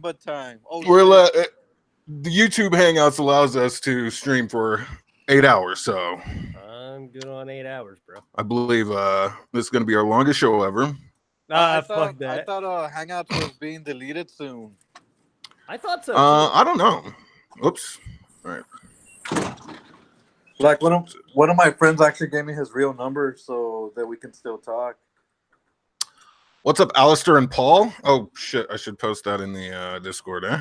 but time. Oh, We're shit. the YouTube Hangouts allows us to stream for 8 hours, so I'm good on 8 hours, bro. I believe this is going to be our longest show ever. Fuck I that. thought Hangouts was being deleted soon. I thought so too. I don't know. Oops. All right. Like one of my friends actually gave me his real number so that we can still talk. What's up, Alistair and Paul? Oh shit! I should post that in the Discord, eh?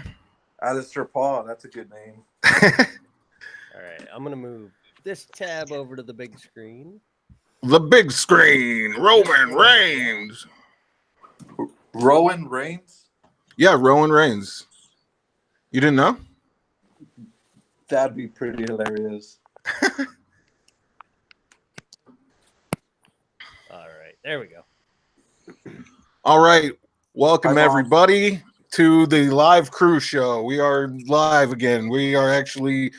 Alistair Paul, that's a good name. All right, I'm gonna move this tab over to the big screen. The big screen, Roman Reigns. Rowan Reigns? Yeah, Roman Reigns. You didn't know? That'd be pretty hilarious. All right, there we go. All right, welcome Hi, Mom. everybody to the live crew show. We are live again. We are actually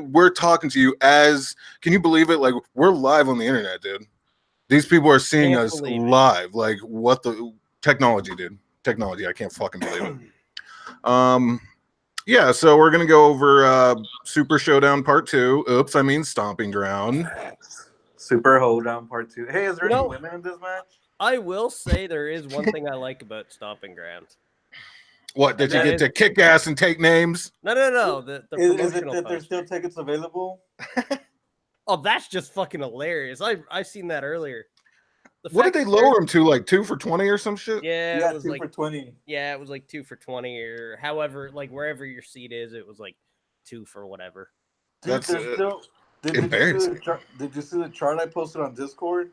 we're talking to you as, can you believe it? Like, we're live on the internet, dude. These people are seeing Can't us believe it. live. Like, what the technology, dude? Technology. I can't fucking believe it. Yeah, so we're gonna go over Super Showdown Part 2. Oops, I mean Stomping Ground. Super Showdown Part 2. Hey, is there No. any women in this match? I will say there is one thing I like about Stomping Grounds. What, did you That get is- to kick ass and take names? No. The Is it promotional that there's poster. still tickets available? Oh, that's just fucking hilarious. I seen that earlier. The What did fact they that lower them to? Like 2 for 20 or some shit? Yeah, Yeah, it was 2 like for 20. yeah, it was like 2 for 20 or however, like wherever your seat is, it was like 2 for whatever. Dude, That's, there's still. Did you see embarrassing. did you see the chart I posted on Discord?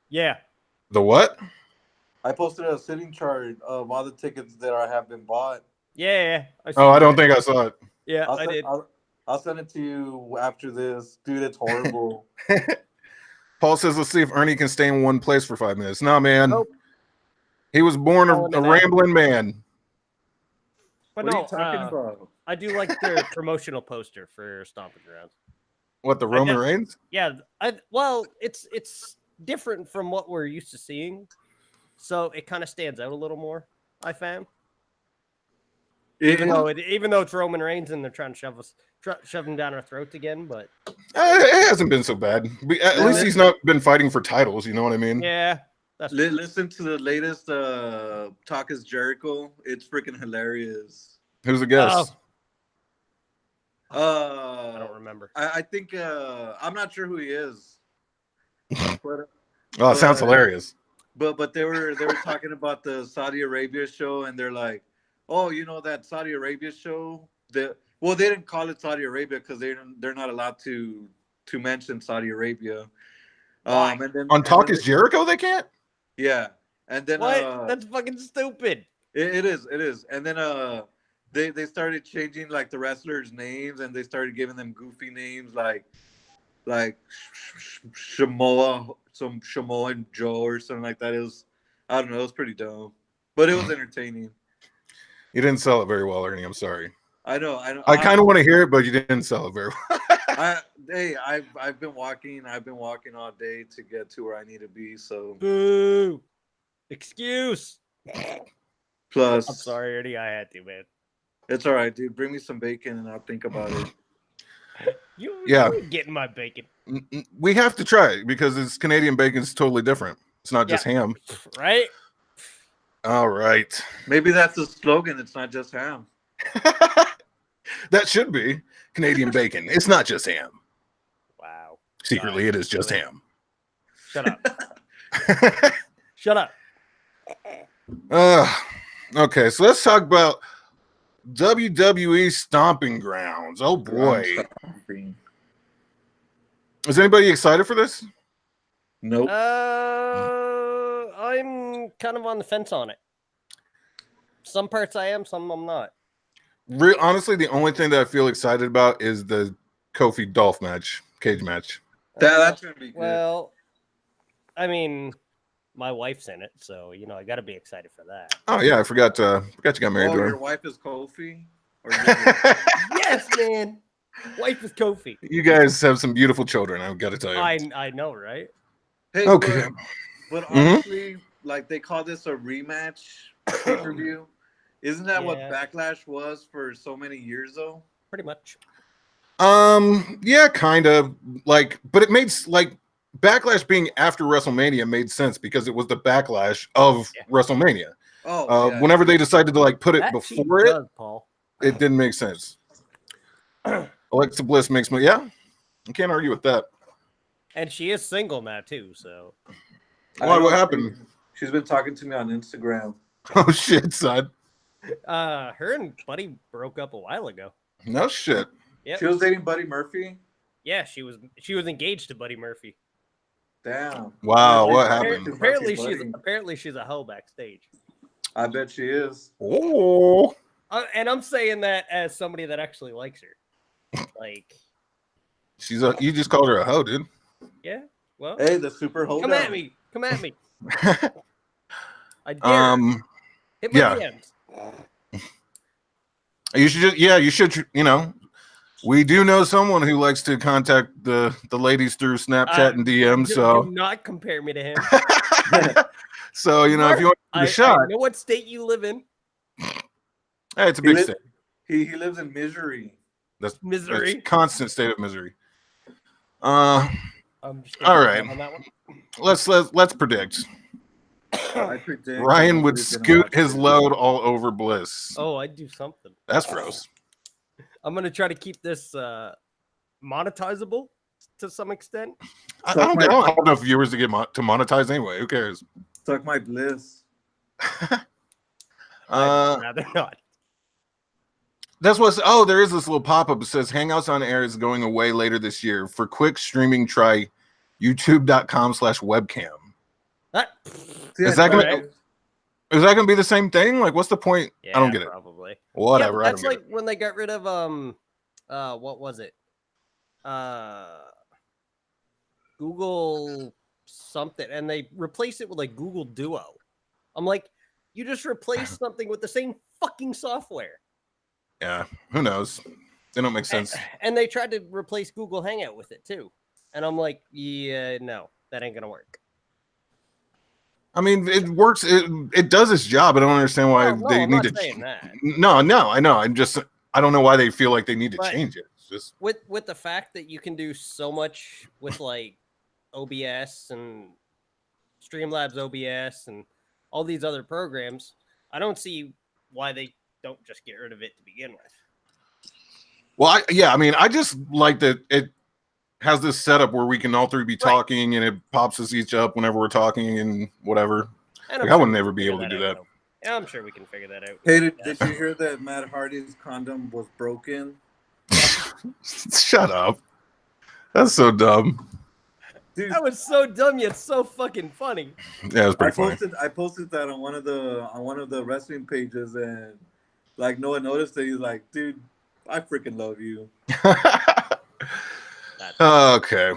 Yeah. The what? I posted a sitting chart of all the tickets that have been bought. Yeah. Oh, I don't think. think I saw it. Yeah, I'll I send, did. I'll send it to you after this. Dude, it's horrible. Paul says, let's see if Ernie can stay in one place for 5 minutes. No, man. Nope. He was born a Calling it out. rambling man. But What no, are you talking about? I do like their promotional poster for Stomping Grounds. What, the I Roman def- Reigns? Yeah, it's different from what we're used to seeing, so it kind of stands out a little more. I found, even though it's Roman Reigns and they're trying to shove him down our throats again, but It hasn't been so bad. At least he's not been fighting for titles, you know what I mean? yeah, that's Listen to the latest Talk is Jericho. It's freaking hilarious. Who's the guest? I don't remember. I think I'm not sure who he is. But, Oh, it sounds hilarious. but they were talking about the Saudi Arabia show, and they're like, oh, you know that Saudi Arabia show? They didn't call it Saudi Arabia because they're not allowed to mention Saudi Arabia. Why? On Talk is Jericho, they can't? Yeah, and then What? That's fucking stupid. it is, and then they started changing like the wrestlers' names, and they started giving them goofy names like Shamoa, some Shamoa Joe or something like that. It was, I don't know, it was pretty dumb, but it was entertaining. You didn't sell it very well, Ernie. I'm sorry. I know. I kind of want to hear it, but you didn't sell it very well. I've been walking all day to get to where I need to be. So Boo! Excuse. plus, I'm sorry, Ernie. I had to, man. it's all right, dude. Bring me some bacon and I'll think about it. You Yeah. ain't getting my bacon, We have to try it because it's Canadian bacon is totally different. It's not just ham. right? All right. Maybe that's the slogan. It's not just ham. That should be Canadian bacon. It's not just ham. Wow. Secretly, it is just ham. Shut up. Shut up. Okay, so let's talk about WWE Stomping Grounds. Oh boy. Is anybody excited for this? Nope. I'm kind of on the fence on it. Some parts I am, some I'm not. Honestly, the only thing that I feel excited about is the Kofi Dolph match, cage match. That's gonna be good. Well, I mean, my wife's in it, so you know I got to be excited for that. Oh yeah, I forgot you got married to your her. wife is Kofi? Or Yes, man. Wife is Kofi. You guys have some beautiful children, I've got to tell you. I know, right? Hey, Okay. But honestly, like they call this a rematch pay-per-view. Isn't that what Yeah. Backlash was for so many years though? Pretty much. Yeah, kind of like, but it made like Backlash being after WrestleMania made sense because it was the backlash of Yeah. WrestleMania. Oh, yeah. Whenever they decided to like put it That she before it, does, Paul. it didn't make sense. Alexa Bliss makes me, yeah, I can't argue with that. And she is single now too, so Why? What happened? She's been talking to me on Instagram. Oh shit, son. her and Buddy broke up a while ago. No shit. Yep. She was dating Buddy Murphy. Yeah, she was engaged to Buddy Murphy. Damn. Wow, what Apparently- happened? Apparently she's a hoe backstage. I bet she is. Oh, And I'm saying that as somebody that actually likes her. Like, you just called her a hoe, dude. yeah. Well, Hey, the Super Showdown. come at me. Come at me. I dare. Hit my yeah. DMs. You should just, you should, we do know someone who likes to contact the ladies through Snapchat and DM. So do not compare me to him. so if you want to give it a shot, I know what state you live in. Hey, it's a big state. He lives in misery. That's Misery. Constant state of misery. I'm just All right. on that one. Let's predict. I predict Ryan would nobody's gonna scoot watch his it. load all over Bliss. Oh, I'd do something. That's gross. I'm gonna try to keep this monetizable to some extent. I don't have enough viewers to get to monetize anyway. Who cares? Suck my bliss. I'd rather not. That's what's. Oh, there is this little pop up. It says Hangouts on Air is going away later this year. For quick streaming, try youtube.com/webcam. Is that gonna be the same thing? Like, what's the point? Yeah, I don't get it. Probably. Whatever. Yeah, that's I don't like when they got rid of what was it? Google something, and they replaced it with like Google Duo. I'm like, you just replaced something with the same fucking software. Yeah, who knows? They don't make sense. And they tried to replace Google Hangout with it too. And I'm like, yeah, no, that ain't gonna work. I mean, it works. It does its job. I don't understand why they I'm need not to. saying that. No, I know. I don't know why they feel like they need to change it. It's just with the fact that you can do so much with like OBS and Streamlabs OBS and all these other programs, I don't see why they don't just get rid of it to begin with. Well, I just like that it has this setup where we can all three be talking and it pops us each up whenever we're talking and whatever. And I would never be able to do that. Yeah, I'm sure we can figure that out. Hey, did you hear that Matt Hardy's condom was broken? Shut up. That's so dumb. Dude, That was so dumb yet so fucking funny. Yeah, it was pretty funny. I posted that on one of the wrestling pages, and like no one noticed it. He's like, dude, I freaking love you. Okay.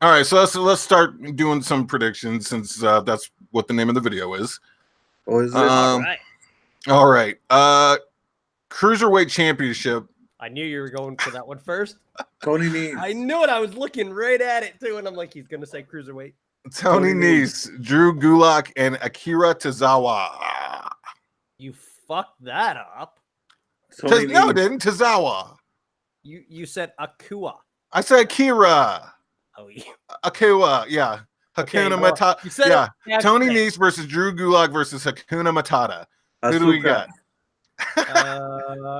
All right, so let's start doing some predictions since that's what the name of the video is. Oh, is it? All right. Cruiserweight Championship. I knew you were going for that one first. Tony Nese. I knew it. I was looking right at it too, and I'm like, he's gonna say cruiserweight. Tony Nese, Drew Gulak, and Akira Tozawa. You fucked that up. No, I didn't. Tozawa. You said Akua. I said Akira. Oh, yeah. Akira, yeah. Hakuna Matata. You said yeah. Tony Nese versus Drew Gulak versus Hakuna Matata. Who do we got?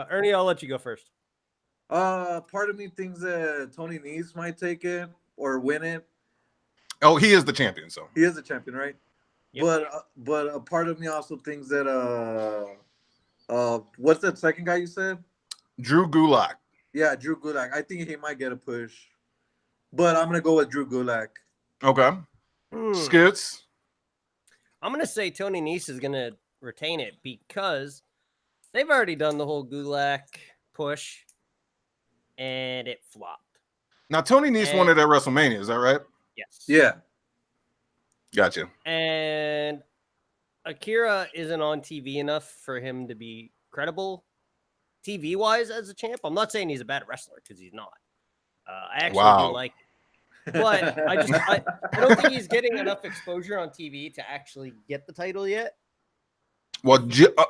Ernie, I'll let you go first. Part of me thinks that Tony Nese might take it or win it. Oh, he is the champion, so he is the champion, right? Yep. But a part of me also thinks that what's that second guy you said? Drew Gulak. Yeah, Drew Gulak. I think he might get a push, but I'm gonna go with Drew Gulak. Okay. Skits. I'm gonna say Tony Nese is gonna retain it because they've already done the whole Gulak push, and it flopped. Now Tony Nese won it at WrestleMania. Is that right? Yes. Yeah. Gotcha. And Akira isn't on TV enough for him to be credible TV wise as a champ. I'm not saying he's a bad wrestler because he's not. I actually do like it. But I don't think he's getting enough exposure on TV to actually get the title yet. Well,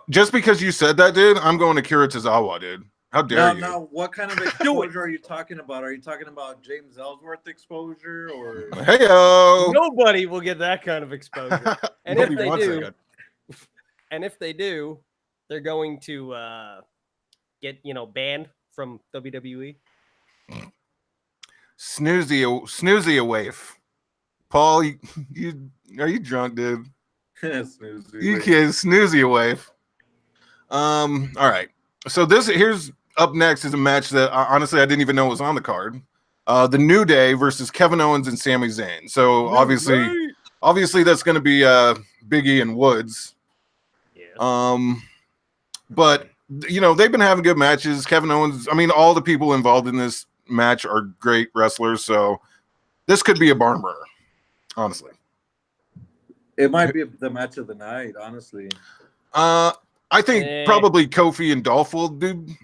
just because you said that, dude, I'm going Akira Tozawa, dude. How dare you? Now, what kind of exposure are you talking about? Are you talking about James Ellsworth exposure or? Hey-o. Nobody will get that kind of exposure. And if they do, they're going to get banned from WWE. Snoozy a waif. Paul, you are you drunk, dude? You can't snoozy a waif. All right. So here's up next is a match that honestly I didn't even know was on the card. The New Day versus Kevin Owens and Sami Zayn. So obviously that's going to be Biggie and Woods. Yeah. But they've been having good matches. Kevin Owens, I mean, all the people involved in this match are great wrestlers, so this could be a barn burner, honestly. It might be the match of the night, honestly. I think probably Kofi and Dolph will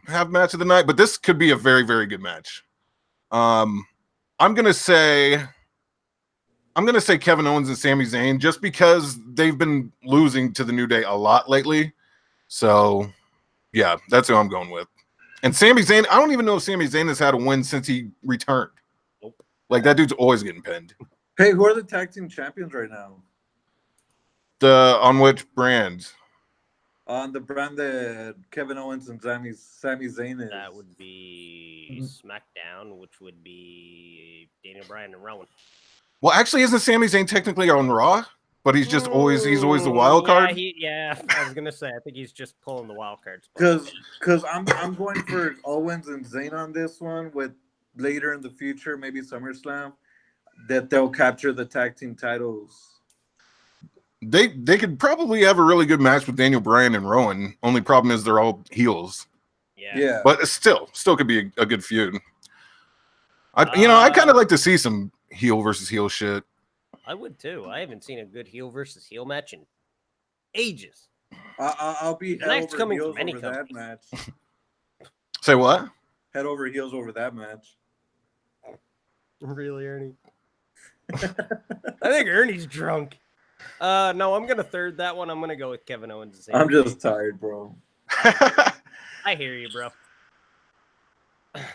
have match of the night, but this could be a very, very good match. I'm gonna say Kevin Owens and Sami Zayn just because they've been losing to the New Day a lot lately. So yeah, that's who I'm going with. And Sami Zayn, I don't even know if Sami Zayn has had a win since he returned. Nope. Like that dude's always getting pinned. Hey, who are the tag team champions right now? On which brand? On the brand that Kevin Owens and Sami Zayn is. That would be SmackDown, which would be Daniel Bryan and Rowan. Well, actually, isn't Sami Zayn technically on Raw? But he's just always the wild card. Yeah, I was gonna say I think he's just pulling the wild card spot. Because I'm going for Owens and Zayn on this one. With later in the future, maybe SummerSlam, that they'll capture the tag team titles. They could probably have a really good match with Daniel Bryan and Rowan. Only problem is they're all heels. Yeah. But it still could be a good feud. I kind of like to see some heel versus heel shit. I would too. I haven't seen a good heel versus heel match in ages. I'll be head over heels over that match. Say what? Head over heels over that match. Really, Ernie? I think Ernie's drunk. No, I'm gonna third that one. I'm gonna go with Kevin Owens. I'm just tired, bro. I hear you, bro.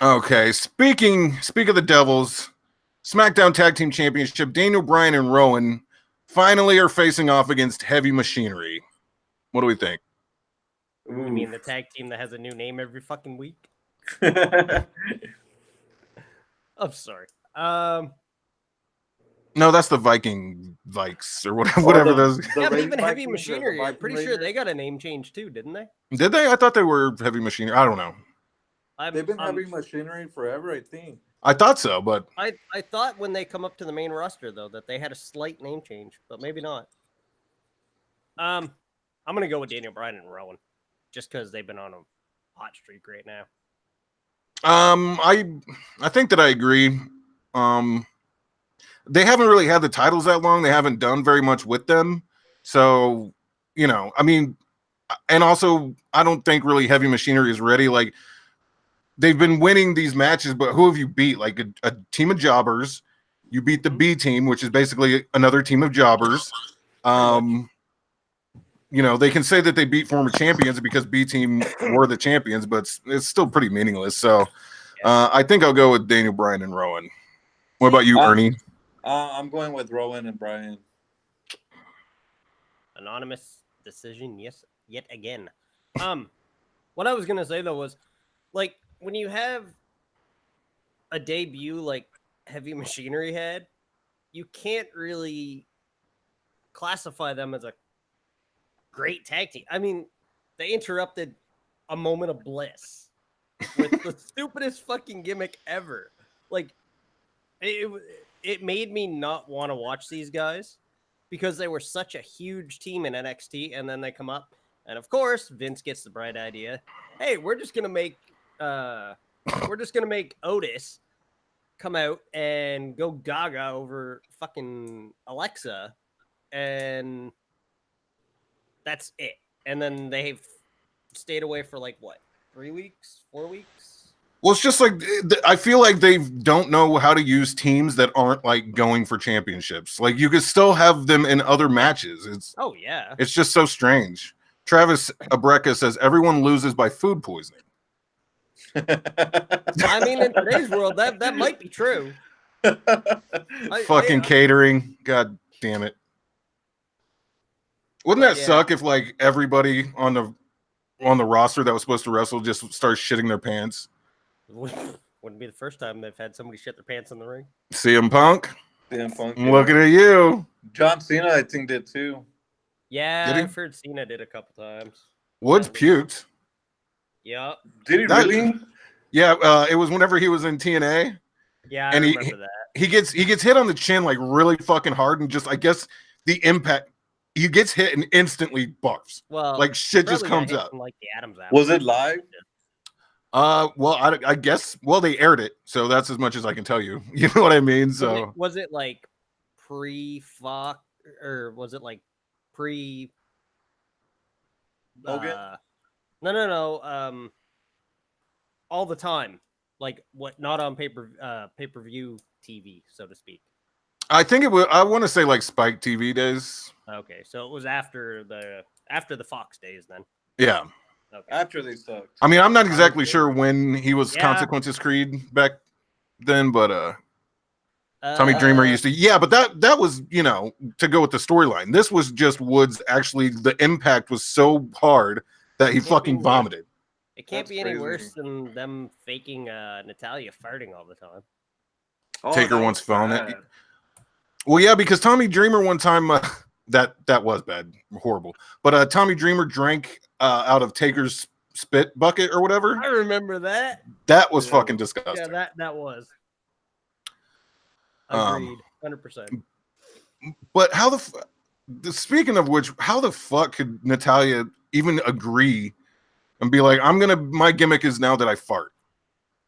Okay, speaking of the Devils, SmackDown Tag Team Championship, Daniel Bryan and Rowan finally are facing off against Heavy Machinery. What do we think? You mean the tag team that has a new name every fucking week? I'm sorry. No, that's the Viking Vikes or whatever those. Yeah, but even Heavy Machinery, I'm pretty sure they got a name change too, didn't they? Did they? I thought they were Heavy Machinery. I don't know. They've been Heavy Machinery forever, I think. I thought so, but I thought when they come up to the main roster though that they had a slight name change, but maybe not. I'm gonna go with Daniel Bryan and Rowan, just because they've been on a hot streak right now. I think that I agree. They haven't really had the titles that long. They haven't done very much with them. So, I mean, and also I don't think really Heavy Machinery is ready. Like, they've been winning these matches, but who have you beat? Like a team of jobbers. You beat the B team, which is basically another team of jobbers. They can say that they beat former champions because B team were the champions, but it's still pretty meaningless. So I think I'll go with Daniel Bryan and Rowan. What about you, Ernie? I'm going with Rowan and Bryan. Anonymous decision, yes, yet again. What I was gonna say though was, like, when you have a debut like Heavy Machinery had, you can't really classify them as a great tag team. I mean, they interrupted a moment of bliss with the stupidest fucking gimmick ever. Like, it made me not want to watch these guys because they were such a huge team in NXT, and then they come up, and of course Vince gets the bright idea. Hey, we're just gonna make Otis come out and go gaga over fucking Alexa, and that's it. And then they've stayed away for like what, 3 weeks, 4 weeks? Well, it's just like I feel like they don't know how to use teams that aren't like going for championships. Like, you could still have them in other matches. It's oh yeah, it's just so strange. Travis Abreka says everyone loses by food poisoning. I mean, in today's world, that might be true. Fucking catering. God damn it. Wouldn't that suck if like everybody on the roster that was supposed to wrestle just starts shitting their pants? Wouldn't be the first time they've had somebody shit their pants in the ring. CM Punk. CM Punk. I'm looking at you. John Cena, I think, did too. Yeah, I've heard Cena did a couple times. Woods puked. Yeah. Did he really? Yeah, it was whenever he was in TNA. Yeah, I remember that. He gets hit on the chin like really fucking hard, and just I guess the impact, he gets hit and instantly barfs. Well, like shit just comes out. Like the Adams apple. Was it live? Well, I guess. Well, they aired it, so that's as much as I can tell you. You know what I mean? So was it like pre-Fox, or was it like pre? Hogan? No. All the time, like what? Not on pay-per-view TV, so to speak. I think it was. I want to say like Spike TV days. Okay, so it was after the Fox days then. Yeah. Okay. After they sucked. I mean, I'm not exactly sure when he was Consequences Creed back then, but Tommy Dreamer used to. Yeah, but that was, you know, to go with the storyline. This was just Woods. Actually, the impact was so hard that he fucking vomited. It can't be any worse than them faking Natalia farting all the time. Taker once phoned it. Well, yeah, because Tommy Dreamer one time that was bad, horrible. But Tommy Dreamer drank out of Taker's spit bucket or whatever. I remember that. That was fucking disgusting. Yeah, that was. Agreed, 100%. But how speaking of which, how the fuck could Natalia even agree and be like, my gimmick is now that I fart?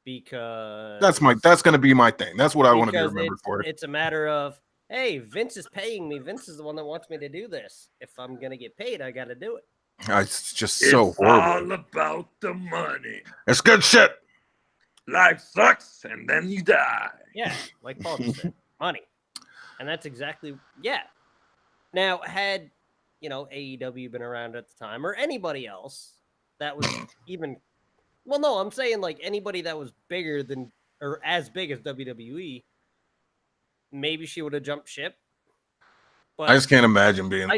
Because that's gonna be my thing. That's what I want to be remembered for. It's a matter of, hey, Vince is paying me. Vince is the one that wants me to do this. If I'm gonna get paid, I gotta do it. It's just so horrible. All about the money. It's good shit. Life sucks, and then you die. Yeah, like Paul just said, money, and that's exactly Now, had AEW been around at the time, or anybody else that was even, well, no, I'm saying like anybody that was bigger than or as big as WWE, maybe she would have jumped ship. But I just can't imagine being.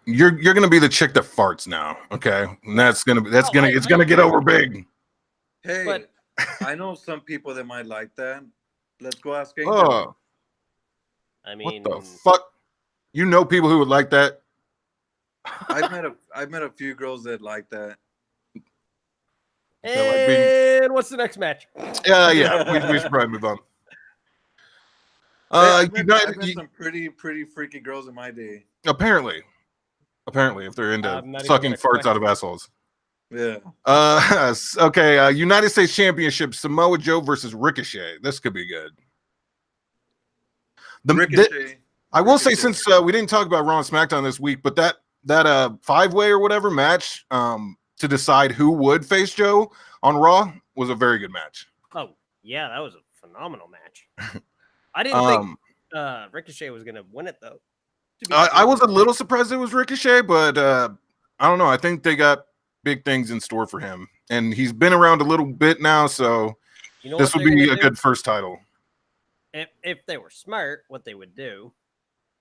You're gonna be the chick that farts now, okay? And it's gonna get over big. Hey, but I know some people that might like that. Let's go ask AJ. Oh, I mean, what the fuck? You know people who would like that? I've met a few girls that like that. And what's the next match? Yeah, we should probably move on. I've met some pretty freaky girls in my day. Apparently, if they're into sucking farts out of assholes. Yeah. Okay. United States Championship: Samoa Joe versus Ricochet. This could be good. Ricochet. I will say, since we didn't talk about Raw and SmackDown this week, but that 5-way or whatever match to decide who would face Joe on Raw was a very good match. Oh yeah, that was a phenomenal match. I didn't think Ricochet was going to win it, though. I was a little surprised it was Ricochet, but I don't know. I think they got big things in store for him. And he's been around a little bit now, so this would be a good first title. If they were smart, what they would do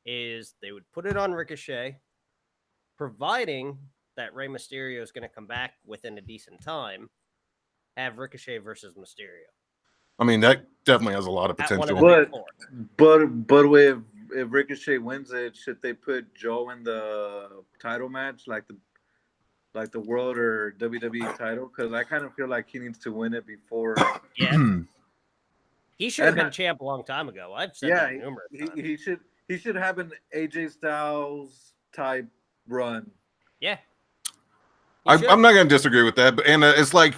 is they would put it on Ricochet, providing that Rey Mysterio is going to come back within a decent time, have Ricochet versus Mysterio. I mean, that definitely has a lot of potential. But if Ricochet wins it, should they put Joe in the title match, like the World or WWE title? Because I kind of feel like he needs to win it before. Yeah, he should have been champ a long time ago. I've said that numerous times. He should have an AJ Styles type run. Yeah, I'm not going to disagree with that, but it's like.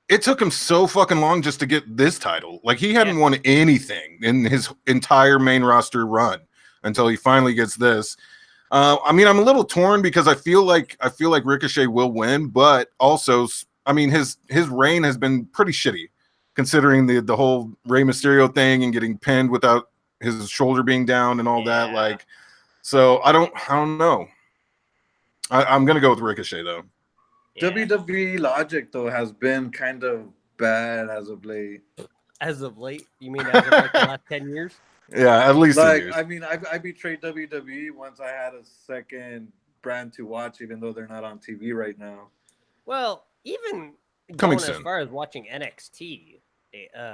It took him so fucking long just to get this title. Like, he hadn't won anything in his entire main roster run until he finally gets this. I mean, I'm a little torn because I feel like Ricochet will win, but also, I mean, his reign has been pretty shitty considering the whole Rey Mysterio thing and getting pinned without his shoulder being down and all that. Like, so I don't know. I'm gonna go with Ricochet though. Yeah. WWE logic though has been kind of bad as of late. As of late, you mean as of like the last 10 years? Yeah, at least 10 Like, years. I mean, I betrayed WWE once I had a second brand to watch, even though they're not on TV right now. Well, even Coming going as soon. far as watching NXT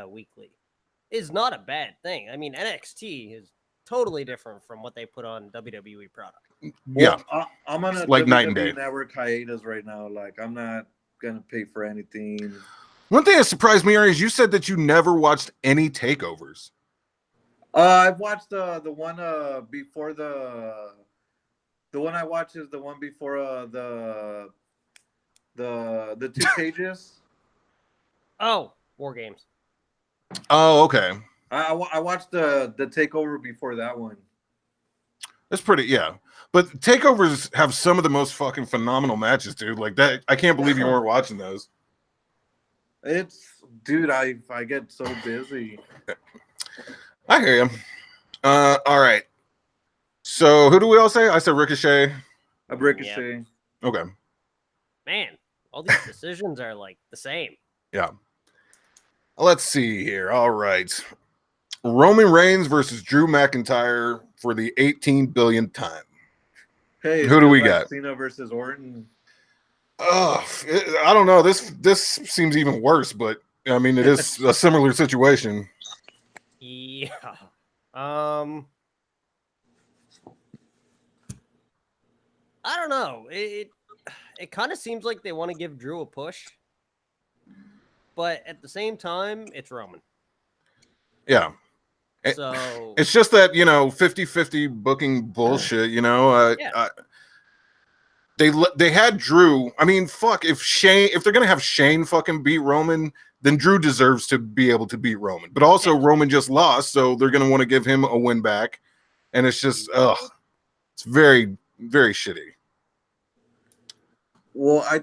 weekly is not a bad thing. I mean, NXT is totally different from what they put on WWE product. Yeah, I'm on a like night and WWE day. Network hiatus right now. Like, I'm not gonna pay for anything. One thing that surprised me, Ari, is you said that you never watched any takeovers. I've watched the one before the one I watched is the one before the two cages. Oh, War Games. Oh, okay. I watched the takeover before that one. That's pretty, yeah. But takeovers have some of the most fucking phenomenal matches, dude. Like that, I can't believe you weren't watching those. Dude, I get so busy. I hear you. All right. So who do we all say? I said Ricochet. A Ricochet. Okay. Man, all these decisions are like the same. Yeah. Let's see here. All right. Roman Reigns versus Drew McIntyre for the 18 billionth time. Hey, who do we got? Cena versus Orton. Oh, I don't know. This seems even worse, but I mean, it is a similar situation. Yeah. I don't know. It kind of seems like they want to give Drew a push, but at the same time, it's Roman. Yeah. So it's just that, 50-50 booking bullshit, yeah. They had Drew. I mean, fuck, if they're gonna have Shane fucking beat Roman, then Drew deserves to be able to beat Roman. But also Roman just lost, so they're gonna want to give him a win back. And it's just it's very, very shitty. Well, I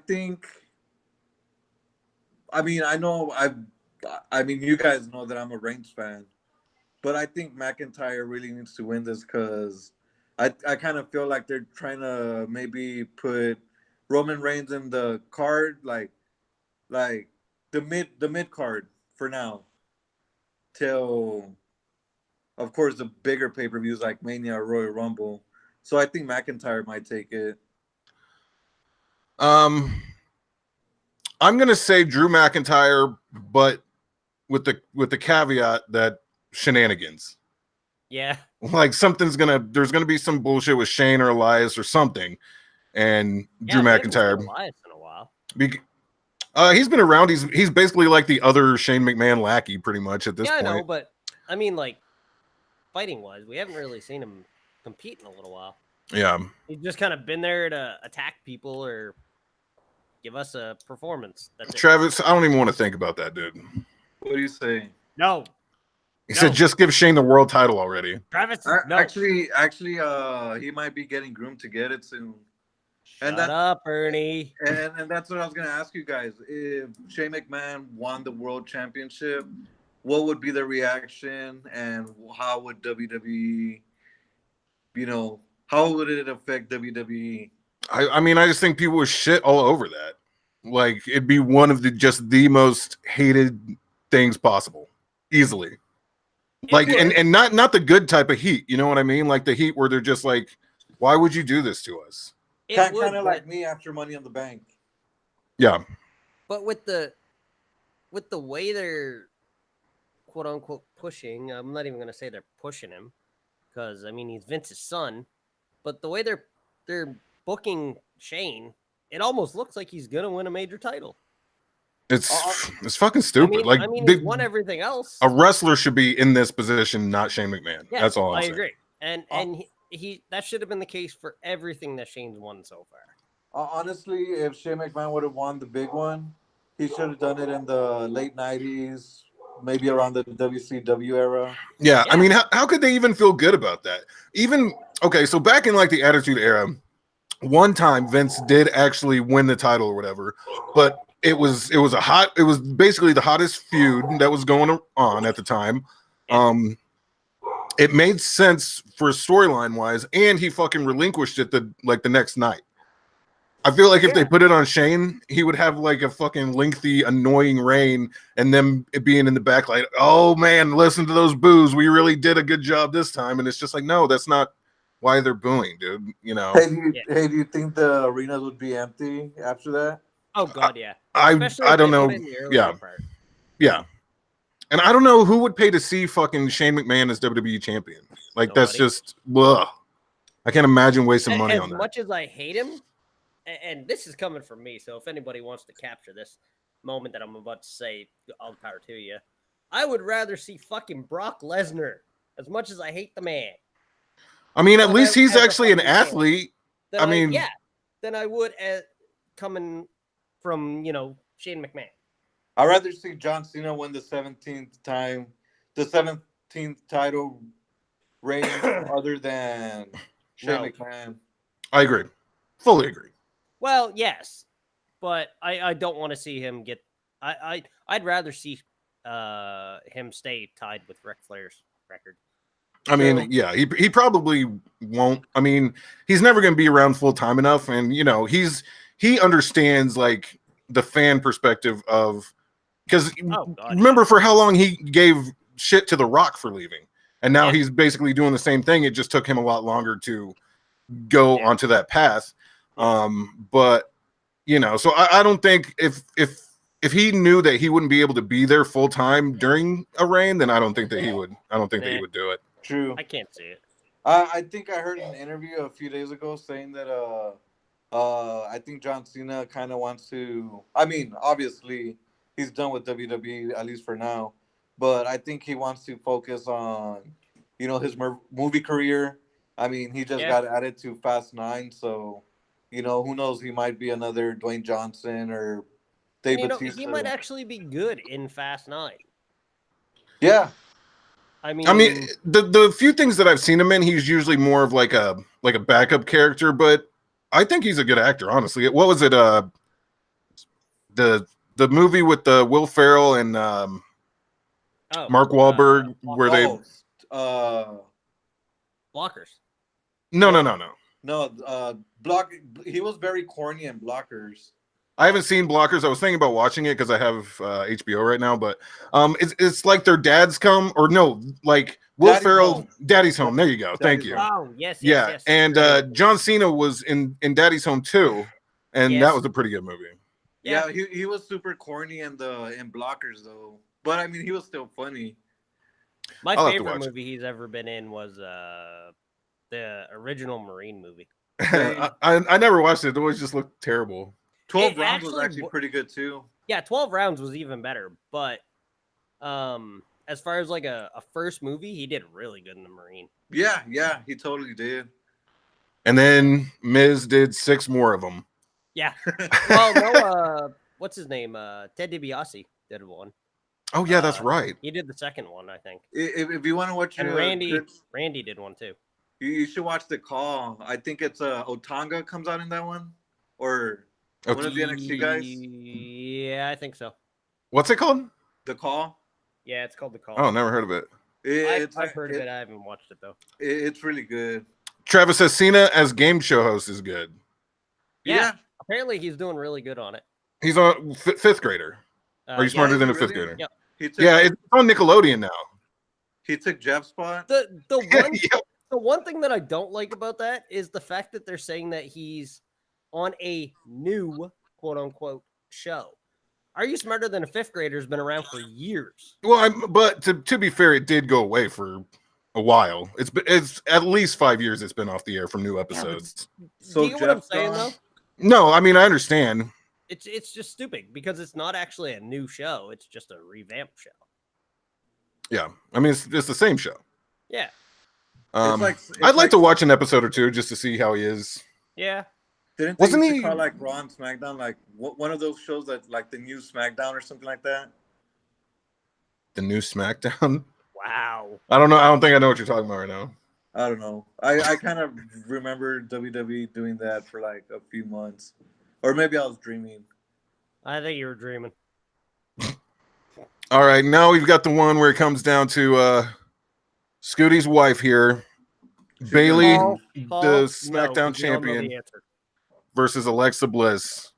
mean, you guys know that I'm a Reigns fan, but I think McIntyre really needs to win this because I kind of feel like they're trying to maybe put Roman Reigns in the card, like the mid card for now, till of course the bigger pay-per-views like Mania or Royal Rumble. So I think McIntyre might take it. I'm gonna say Drew McIntyre, but with the caveat that shenanigans. Yeah. Like there's gonna be some bullshit with Shane or Elias or something, and Drew McIntyre. Elias in a while. He's been around. He's basically like the other Shane McMahon lackey, pretty much at this point. Yeah, I know, but I mean, like fighting wise, we haven't really seen him compete in a little while. Yeah, he's just kind of been there to attack people or give us a performance. That's Travis, I don't even want to think about that, dude. What do you say? No. He said just give Shane the world title already. Travis, no. Actually, he might be getting groomed to get it soon. Shut up, Ernie. And that's what I was gonna ask you guys. If Shane McMahon won the world championship, what would be the reaction, and how would WWE, how would it affect WWE? I mean, I just think people would shit all over that. Like it'd be one of the most hated things possible, easily. Like and not the good type of heat, you know what I mean? Like the heat where they're just like, why would you do this to us? Kind of like me after Money in the Bank. Yeah. But with the way they're quote unquote pushing, I'm not even gonna say they're pushing him, because I mean he's Vince's son, but the way they're booking Shane, it almost looks like he's gonna win a major title. It's fucking stupid. I mean he's won everything else. A wrestler should be in this position, not Shane McMahon. Yeah, that's all I'm saying. I agree. And he that should have been the case for everything that Shane's won so far. Honestly, if Shane McMahon would have won the big one, he should have done it in the late 90s, maybe around the WCW era. Yeah. I mean, how could they even feel good about that? So back in like the Attitude Era, one time Vince did actually win the title or whatever, but it was basically the hottest feud that was going on at the time. It made sense for storyline wise, and he fucking relinquished it the next night. I feel like if they put it on Shane, he would have like a fucking lengthy, annoying reign, and them being in the back like, oh man, listen to those boos. We really did a good job this time. And it's just like, no, that's not why they're booing, dude. You know. Hey, do you think the arenas would be empty after that? Oh god, yeah. I don't know. Yeah. Part. Yeah. And I don't know who would pay to see fucking Shane McMahon as WWE champion. Like that's just ugh. I can't imagine wasting money on that. As much as I hate him, and this is coming from me, so if anybody wants to capture this moment that I'm about to say, all the power to you. I would rather see fucking Brock Lesnar, as much as I hate the man. I mean, at least he's actually an athlete. I mean, yeah, than I would coming from, Shane McMahon. I'd rather see John Cena win the 17th title reign other than Shane McMahon. I agree. Fully agree. Well, yes, but I don't want to see him get. I'd rather see him stay tied with Ric Flair's record. I mean, yeah, he probably won't. I mean, he's never going to be around full time enough, and he understands like the fan perspective of because remember for how long he gave shit to The Rock for leaving, and now he's basically doing the same thing. It just took him a lot longer to go onto that path. But so I don't think if he knew that he wouldn't be able to be there full time during a reign, then I don't think that he would. I don't think that he would do it. True. I can't see it. I think I heard an interview a few days ago saying that I think John Cena kind of wants to. I mean, obviously he's done with WWE at least for now, but I think he wants to focus on his movie career. I mean, he just got added to Fast 9, so who knows? He might be another Dwayne Johnson or Dave Bautista. He might actually be good in Fast 9. Yeah. I mean, the few things that I've seen him in, he's usually more of like a backup character, but I think he's a good actor, honestly. What was it? The movie with Will Ferrell and Mark Wahlberg, where Blockers. No, he was very corny in Blockers. I haven't seen Blockers. I was thinking about watching it because I have HBO right now, but it's like their dads come, or no, like Will Ferrell, Daddy's Home. There you go. Thank you. Oh, yes. And John Cena was in Daddy's Home too, and that was a pretty good movie. Yeah, he was super corny in Blockers though, but I mean he was still funny. My favorite movie he's ever been in was the original Marine movie. I never watched it. It always just looked terrible. 12 Rounds was actually pretty good too. Yeah, 12 Rounds was even better. But as far as like a first movie, he did really good in the Marine. Yeah, he totally did. And then Miz did 6 more of them. Yeah. Well, no, what's his name? Ted DiBiase did one. Oh yeah, that's right. He did the second one, I think. If you want to watch, and Randy did one too. You should watch The Call. I think it's Otanga comes out in that one, or one of the NXT guys. Yeah, I think so. What's it called? The Call. Yeah, it's called The Call. Oh, never heard of it. I've heard of it. I haven't watched it though. It's really good. Travis says Cena as game show host is good. Yeah. Apparently, he's doing really good on it. He's a 5th grader. Are you smarter than a 5th grader? Yep. It's on Nickelodeon now. He took Jeff's spot. The one thing that I don't like about that is the fact that they're saying that he's on a new quote unquote show. Are You Smarter Than a 5th Grader has been around for years. Well, but to be fair, it did go away for a while. It's at least 5 years it's been off the air from new episodes. So do you know what I'm saying though? No, I mean I understand. It's just stupid because it's not actually a new show. It's just a revamped show. Yeah, I mean it's the same show. Yeah. I'd like to watch an episode or two just to see how he is. Yeah. Wasn't he call like Raw and SmackDown, like one of those shows that like the new SmackDown or something like that? The new SmackDown? Wow. I don't know. I don't think I know what you're talking about right now. I don't know. I kind of remember WWE doing that for like a few months. Or maybe I was dreaming. I think you were dreaming. All right. Now we've got the one where it comes down to Scooty's wife here. Bailey, the SmackDown champion. versus Alexa Bliss.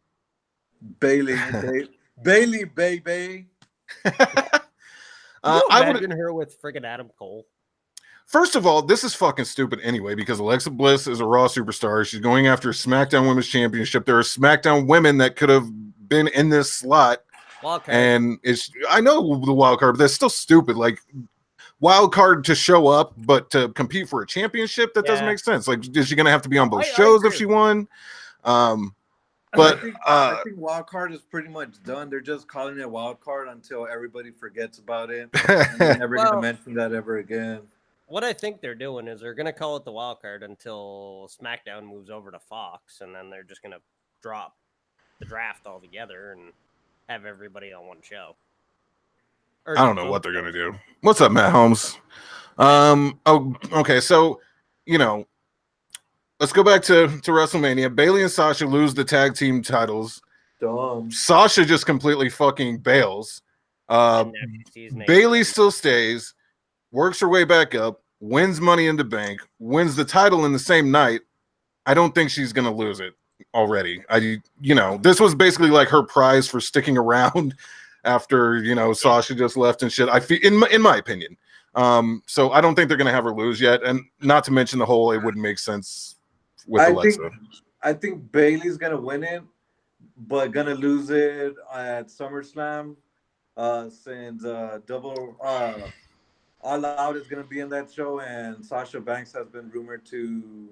Bailey, Bailey, baby. Can you I imagine her with friggin' Adam Cole? First of all, this is fucking stupid anyway because Alexa Bliss is a Raw superstar. She's going after a SmackDown Women's Championship. There are SmackDown women that could have been in this slot. Wild card. And I know the wild card, but that's still stupid. Like, wild card to show up, but to compete for a championship, that doesn't make sense. Like, is she going to have to be on both shows if she won? But I think wild card is pretty much done. They're just calling it wild card until everybody forgets about it. And they're never going to mention that ever again. What I think they're doing is they're going to call it the wild card until SmackDown moves over to Fox, and then they're just going to drop the draft altogether and have everybody on one show. I don't know what they're going to do. What's up, Matt Holmes? Okay. So, let's go back to WrestleMania. Bailey and Sasha lose the tag team titles. Dumb. Sasha just completely fucking bails. Bailey still stays, works her way back up, wins Money in the Bank, wins the title in the same night. I don't think she's going to lose it already. This was basically like her prize for sticking around after, Sasha just left and shit. I feel, in my opinion. So I don't think they're going to have her lose yet. And not to mention the whole, it wouldn't make sense with Alexa. I think Bailey's going to win it, but going to lose it at SummerSlam since All Out is going to be in that show, and Sasha Banks has been rumored to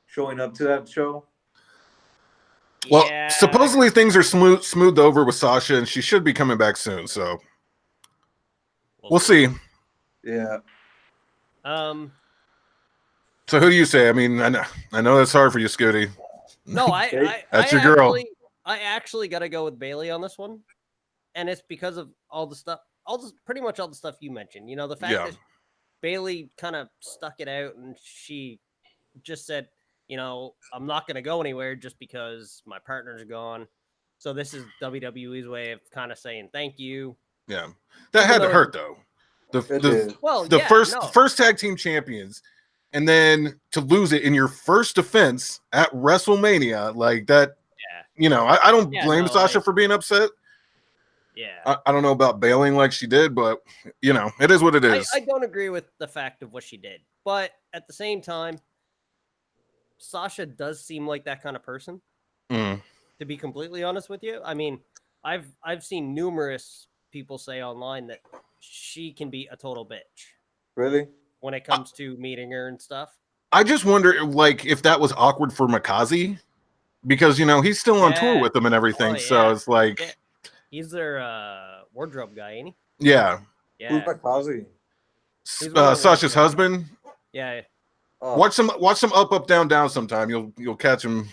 showing up to that show. Well, supposedly things are smoothed over with Sasha, and she should be coming back soon. So we'll see. Yeah. So who do you say? I mean, I know that's hard for you, Scooty. No, that's your girl. I actually got to go with Bailey on this one, and it's because of all the stuff. Pretty much all the stuff you mentioned. The fact that Bailey kind of stuck it out and she just said, I'm not going to go anywhere just because my partner's gone. So this is WWE's way of kind of saying thank you. Yeah. That had to hurt though. The first tag team champions, and then to lose it in your first defense at WrestleMania, like that. Yeah. I don't blame Sasha for being upset. Yeah. I don't know about bailing like she did, but it is what it is. I don't agree with the fact of what she did, but at the same time, Sasha does seem like that kind of person. To be completely honest with you, I mean, I've seen numerous people say online that she can be a total bitch. Really? When it comes to meeting her and stuff. I just wonder, if that was awkward for Mikaze, because he's still on tour with them and everything. So it's like. Yeah. He's their wardrobe guy, ain't he? Yeah. Who's Mikaze? Sasha's husband. Yeah. Oh. Watch some up, down, down sometime. You'll catch him.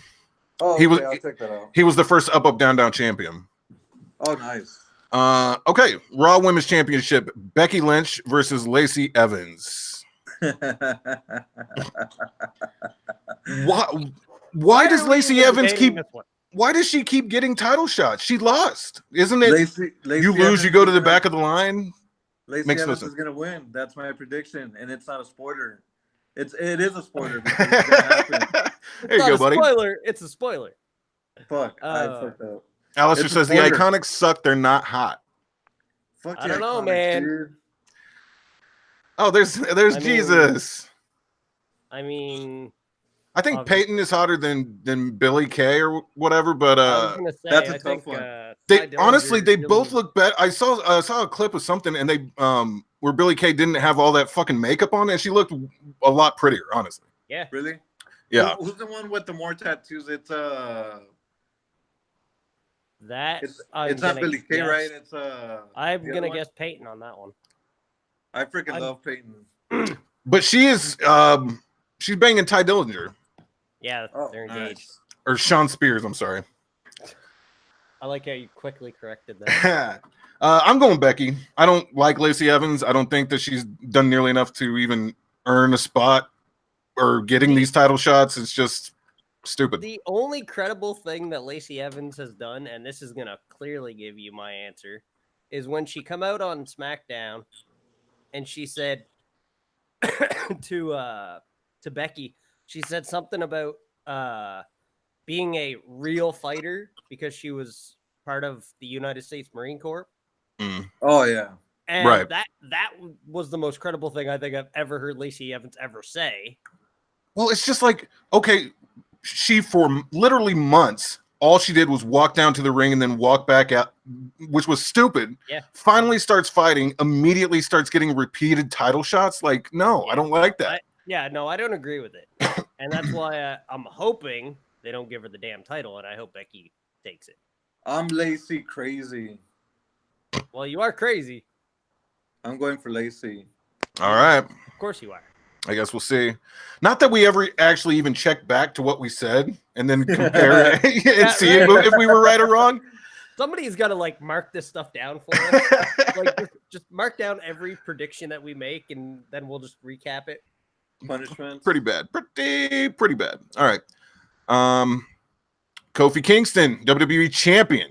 Oh, okay, I'll check that out. He was the first up, down, down champion. Oh, nice. Okay. Raw Women's Championship: Becky Lynch versus Lacey Evans. Why does Lacey Evans keep? Why does she keep getting title shots? She lost, isn't it? Lacey you lose, Evans, you go to the back of the line. Lacey Evans is gonna win. That's my prediction, and it's not a spoiler. It is a spoiler. Because it's gonna happen. There you go, buddy. Spoiler. It's a spoiler. Fuck. I fucked up. Alistair says the Iconics suck. They're not hot. Fuck. I don't know, man. Dude. Oh, there's Jesus. I mean. I think Peyton is hotter than Billy Kay or whatever, but I was gonna say, that's a tough one. They both look better. I saw a clip of something, and they where Billy Kay didn't have all that fucking makeup on, and she looked a lot prettier, honestly. Yeah. Really? Yeah. Who's the one with the more tattoos? It's it's not Billy Kay, right? It's I'm gonna guess Peyton on that one. I freaking love Peyton. But she is she's banging Ty Dillinger. Yeah, they're engaged. Nice. Or Sean Spears, I'm sorry. I like how you quickly corrected that. I'm going Becky. I don't like Lacey Evans. I don't think that she's done nearly enough to even earn a spot or getting these title shots. It's just stupid. The only credible thing that Lacey Evans has done, and this is going to clearly give you my answer, is when she come out on SmackDown and she said to Becky, she said something about being a real fighter because she was part of the United States Marine Corps. Oh yeah. And Right. that was the most credible thing I think I've ever heard Lacey Evans ever say. Well, it's just like, okay, she for literally months, all she did was walk down to the ring and then walk back out, which was stupid. Yeah. Finally starts fighting, immediately starts getting repeated title shots. Like, no, I don't like that. No, I don't agree with it. And that's why I'm hoping they don't give her the damn title, and I hope Becky takes it. I'm Lacey crazy. Well, you are crazy. I'm going for Lacey. All right. Of course you are. I guess we'll see. Not that we ever actually even check back to what we said and then compare it and see if we were right or wrong. Somebody's got to like mark this stuff down for us. Like just mark down every prediction that we make, and then we'll just recap it. Punishment. Pretty bad. Pretty bad. All right. Kofi Kingston, WWE champion,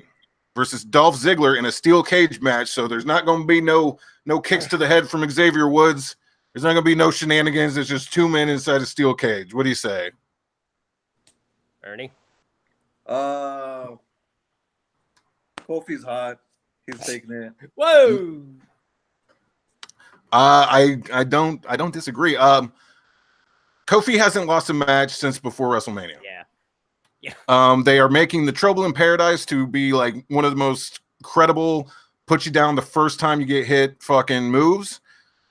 versus Dolph Ziggler in a steel cage match. So there's not going to be no kicks to the head from Xavier Woods. There's not going to be no shenanigans. It's just two men inside a steel cage. What do you say? Ernie? Kofi's hot. He's taking it. Whoa! I don't disagree. Kofi hasn't lost a match since before WrestleMania. Yeah. They are making the Trouble in Paradise to be like one of the most credible, put you down the first time you get hit fucking moves.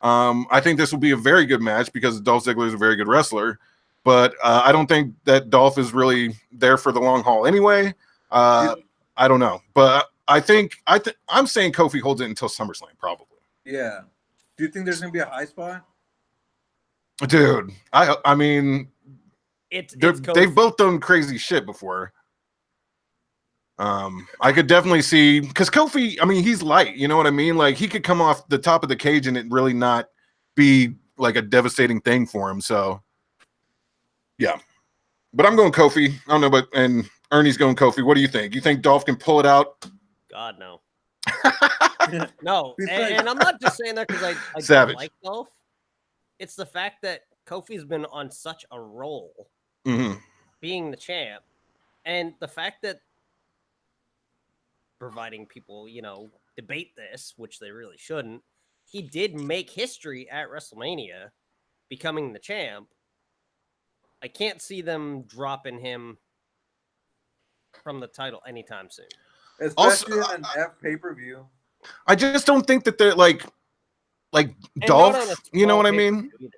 I think this will be a very good match because Dolph Ziggler is a very good wrestler, but I don't think that Dolph is really there for the long haul anyway. I don't know, but I'm saying Kofi holds it until SummerSlam probably. Yeah. Do you think there's gonna be a high spot? Dude, I mean, they've both done crazy shit before. I could definitely see, because Kofi, I mean, he's light, you know what I mean? Like, he could come off the top of the cage and it really not be like a devastating thing for him. So, yeah. But I'm going Kofi. I don't know, but and Ernie's going Kofi. What do you think? You think Dolph can pull it out? God, no. No, and I'm not just saying that because I Savage. don't like Dolph. It's the fact that Kofi's been on such a roll, being the champ, and the fact that providing people, debate this, which they really shouldn't, he did make history at WrestleMania, becoming the champ. I can't see them dropping him from the title anytime soon. Especially in an F pay-per-view. I just don't think that they're like Dolph, you know what I mean? Either.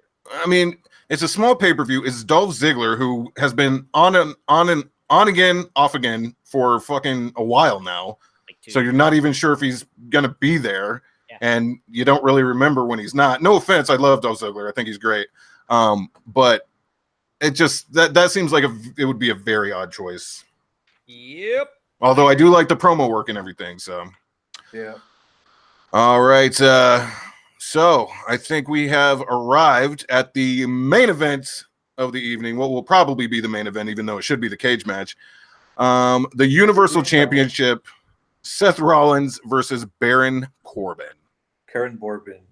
I mean, it's a small pay-per-view. It's Dolph Ziggler, who has been on again, off again for fucking a while now. So you're not even sure if he's gonna be there, and you don't really remember when he's not. No offense, I love Dolph Ziggler. I think he's great. But it just that seems like it would be a very odd choice. Yep. Although I do like the promo work and everything. So yeah. All right. So I think we have arrived at the main event of the evening. What will probably be the main event, even though it should be the cage match. The Universal Championship. Seth Rollins versus Baron Corbin. Karen Corbin.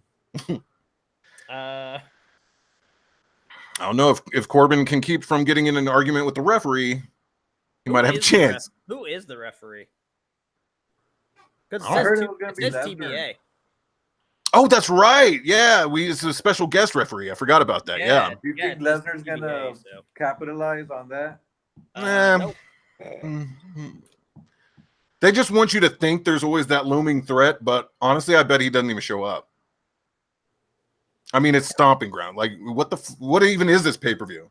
I don't know if Corbin can keep from getting in an argument with the referee. He might have a chance. Who is the referee? Because it says TBA. Oh, that's right. Yeah, it's a special guest referee. I forgot about that. Yeah. Do you think Lesnar's gonna capitalize on that? Nope. They just want you to think there's always that looming threat, but honestly, I bet he doesn't even show up. I mean, it's Stomping Ground. Like, what even is this pay-per-view?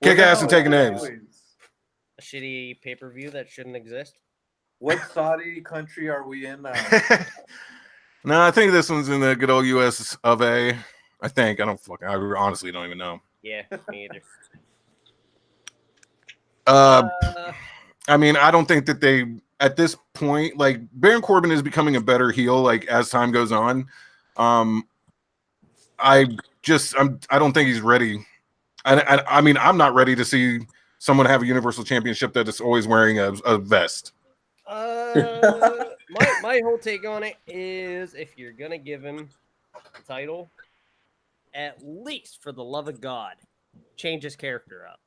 Kick ass and taking names. A shitty pay-per-view that shouldn't exist. What Saudi country are we in now? No, I think this one's in the good old U.S. of A. I think. I honestly don't even know. Yeah, me either. I mean, I don't think that they, at this point, like, Baron Corbin is becoming a better heel, like, as time goes on. I don't think he's ready. I mean, I'm not ready to see someone have a Universal Championship that is always wearing a vest. My whole take on it is, if you're gonna give him the title, at least for the love of God, change his character up.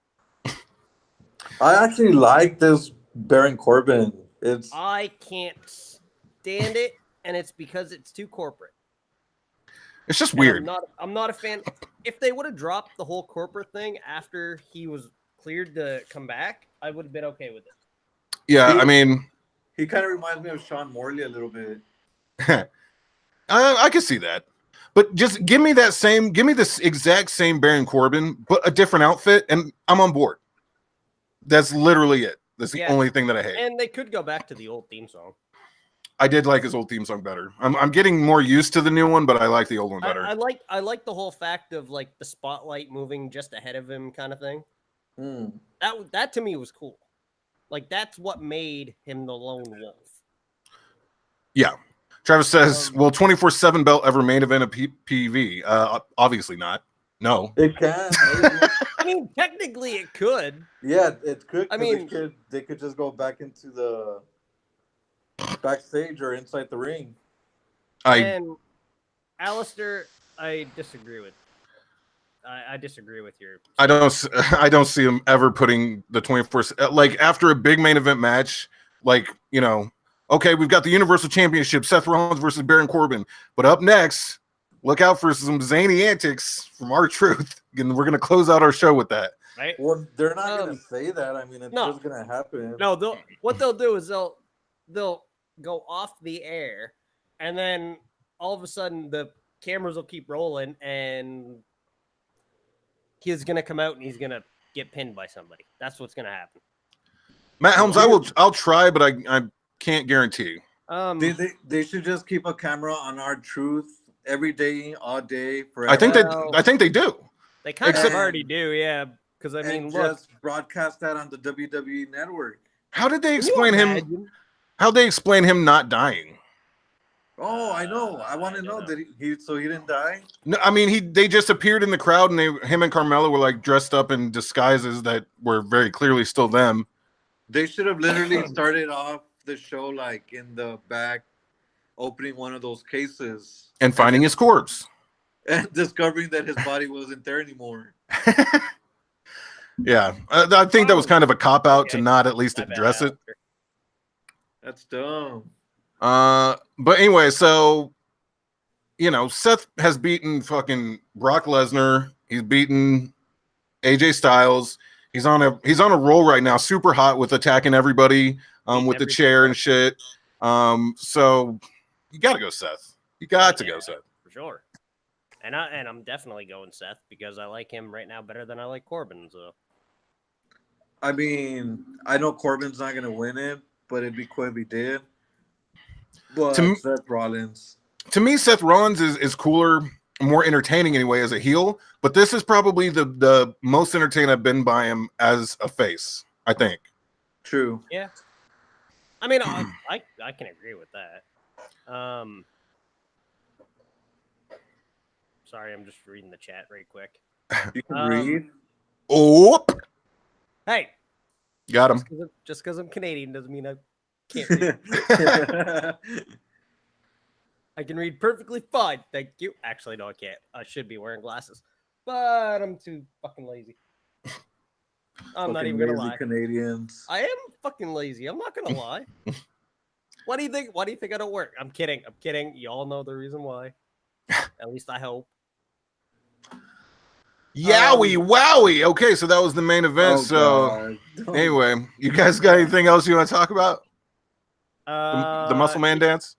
I actually like this Baron Corbin. I can't stand it, and it's because it's too corporate. It's just And weird. I'm not a fan. If they would have dropped the whole corporate thing after he was cleared to come back, I would have been okay with it. Yeah, I mean, he kind of reminds me of Sean Morley a little bit. I can see that. But just give me this exact same Baron Corbin, but a different outfit, and I'm on board. That's literally it. That's the only thing that I hate. And they could go back to the old theme song. I did like his old theme song better. I'm getting more used to the new one, but I like the old one better. I like the whole fact of like the spotlight moving just ahead of him kind of thing. That to me was cool. Like that's what made him the lone wolf. Yeah. Travis says, will 24/7 belt ever main event a PV? Obviously not. No. It can. I mean, technically it could. Yeah, it could. I mean, they could just go back into the backstage or inside the ring. And Alistair, I disagree with. I disagree with your. I don't see him ever putting the 24 like after a big main event match, like, you know, okay, we've got the Universal Championship, Seth Rollins versus Baron Corbin, but up next, look out for some zany antics from R-Truth, and we're gonna close out our show with that. Right? Well, they're not gonna say that. I mean, it's just gonna happen. No, what they'll do is they'll go off the air, and then all of a sudden the cameras will keep rolling, and he's gonna come out and he's gonna get pinned by somebody. That's what's gonna happen. Matt Helms, I'll try, but I can't guarantee. They should just keep a camera on R-Truth every day, all day, forever. I think they do. They kind of already do, yeah. Because I mean, look, just broadcast that on the WWE network. How did they explain him? How they explain him not dying? Oh, I know. I want to know that he didn't die. No, I mean they just appeared in the crowd, and him and Carmella were like dressed up in disguises that were very clearly still them. They should have literally started off the show like in the back, opening one of those cases and finding his corpse and discovering that his body wasn't there anymore. Yeah, I think that was kind of a cop out to not at least address it. That's dumb. But anyway, so you know, Seth has beaten fucking Brock Lesnar. He's beaten AJ Styles. He's on a roll right now, super hot with attacking everybody with the chair and shit. So you got to go Seth. You got to go Seth for sure. And I'm definitely going Seth because I like him right now better than I like Corbin. So I mean, I know Corbin's not gonna win it, but it'd be cool if he did. But Seth Rollins. To me, Seth Rollins is cooler, more entertaining anyway as a heel. But this is probably the most entertained I've been by him as a face, I think. True. Yeah. I mean, I can agree with that. Sorry, I'm just reading the chat right quick. You can read. Oh. Hey. Got him. Just because I'm Canadian doesn't mean I can't read. I can read perfectly fine. Thank you. Actually, no, I can't. I should be wearing glasses, but I'm too fucking lazy. I'm not even gonna lie. Canadians. I am fucking lazy. I'm not gonna lie. What do you think? Why do you think I don't work? I'm kidding. I'm kidding. You all know the reason why. At least I hope. Yowie, wowie. Okay, so that was the main event. Anyway, you guys got anything else you want to talk about? The Muscle Man dance?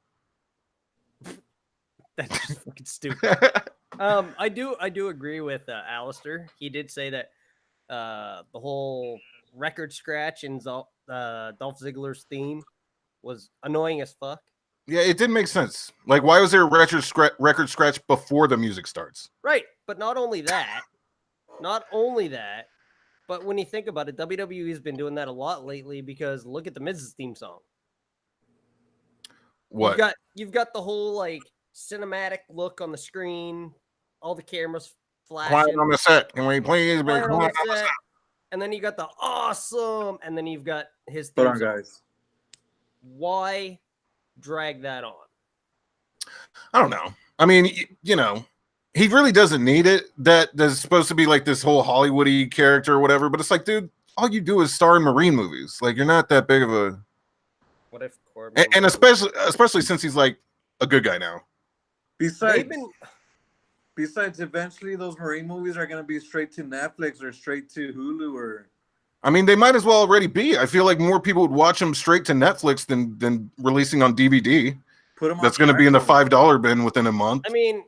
That's just fucking stupid. I do agree with Alistair. He did say that the whole record scratch in Dolph Ziggler's theme was annoying as fuck. Yeah, it didn't make sense. Like, why was there a record scratch before the music starts? Right, but not only that, but when you think about it, WWE's been doing that a lot lately because look at the Miz's theme song. What? You've got the whole like cinematic look on the screen, all the cameras flashing. Quiet on the set. Can we please be quiet on the set? And then you got the awesome, and then you've got his theme song. Hold on, guys. Why drag that on? I don't know. I mean, you know, he really doesn't need it. There's supposed to be like this whole Hollywoody character or whatever, but it's like, dude, all you do is star in Marine movies. Like, you're not that big of a. What if Corbin? And especially since he's like a good guy now. Besides, eventually those Marine movies are gonna be straight to Netflix or straight to Hulu or. I mean, they might as well already be. I feel like more people would watch them straight to Netflix than releasing on DVD. Put them. That's going to be in the $5 bin within a month. I mean,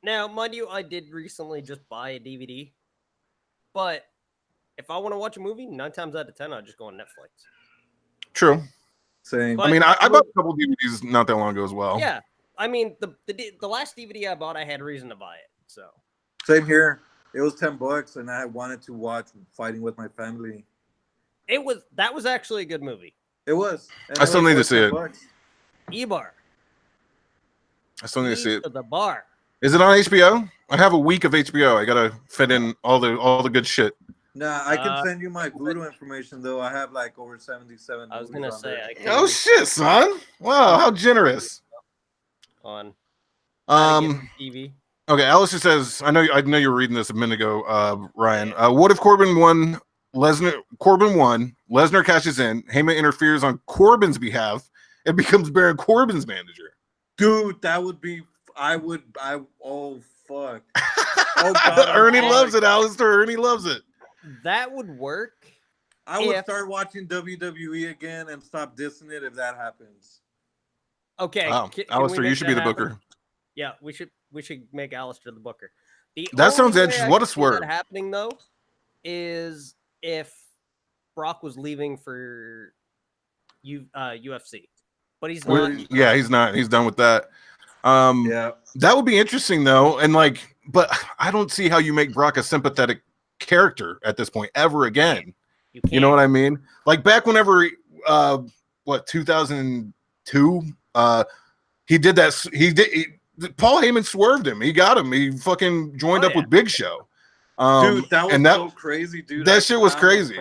now, mind you, I did recently just buy a DVD, but if I want to watch a movie, 9 times out of 10, I'll just go on Netflix. True. Same. I mean, I bought a couple DVDs not that long ago as well. Yeah. I mean, the last DVD I bought, I had reason to buy it. So. Same here. It was $10, and I wanted to watch Fighting with My Family. That was actually a good movie. It was. I still need to see it. E-Bar. I still need to see it. To the bar. Is it on HBO? I have a week of HBO. I gotta fit in all the good shit. Nah, I can send you my Voodoo information though. I have like over 77. I was gonna say. Oh shit, son! Wow, how generous. On. TV. Okay, Alistair says, I know you were reading this a minute ago, Ryan. What if Corbin won? Lesnar cashes in. Heyman interferes on Corbin's behalf and becomes Baron Corbin's manager. Dude, that would be. Oh fuck. Oh god. Ernie loves it, Alistair. Ernie loves it. That would work. I would start watching WWE again and stop dissing it if that happens. Okay, Alistair, you should be the booker. Yeah, we should make Alistair the booker. That sounds interesting. What a swerve! That happening though is if Brock was leaving for UFC, but he's not. Yeah, he's not. He's done with that. Yeah, that would be interesting though, and but I don't see how you make Brock a sympathetic character at this point ever again. You know what I mean? Like back whenever 2002, he did that. Paul Heyman swerved him. He got him. He fucking joined up with Big Show. Dude, that was so crazy, dude. That shit was crazy.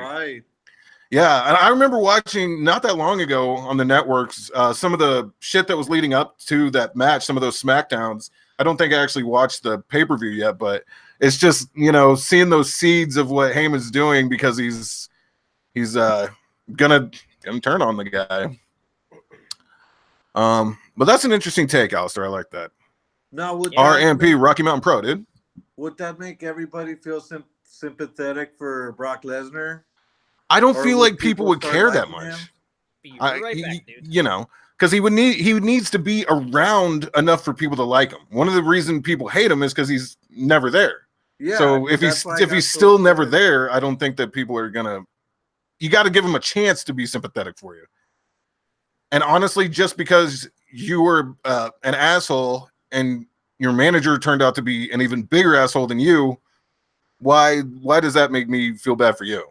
Yeah, and I remember watching not that long ago on the networks some of the shit that was leading up to that match, some of those SmackDowns. I don't think I actually watched the pay-per-view yet, but it's just, seeing those seeds of what Heyman's doing because he's gonna turn on the guy. But that's an interesting take, Alistair. I like that. Now, RMP, Rocky Mountain Pro, dude. Would that make everybody feel sympathetic for Brock Lesnar? I don't feel like people would care that much. Because he needs to be around enough for people to like him. One of the reasons people hate him is because he's never there. Yeah. So if he's still never there, I don't think that people are gonna. You got to give him a chance to be sympathetic for you. And honestly, just because you were an asshole and your manager turned out to be an even bigger asshole than you, why does that make me feel bad for you?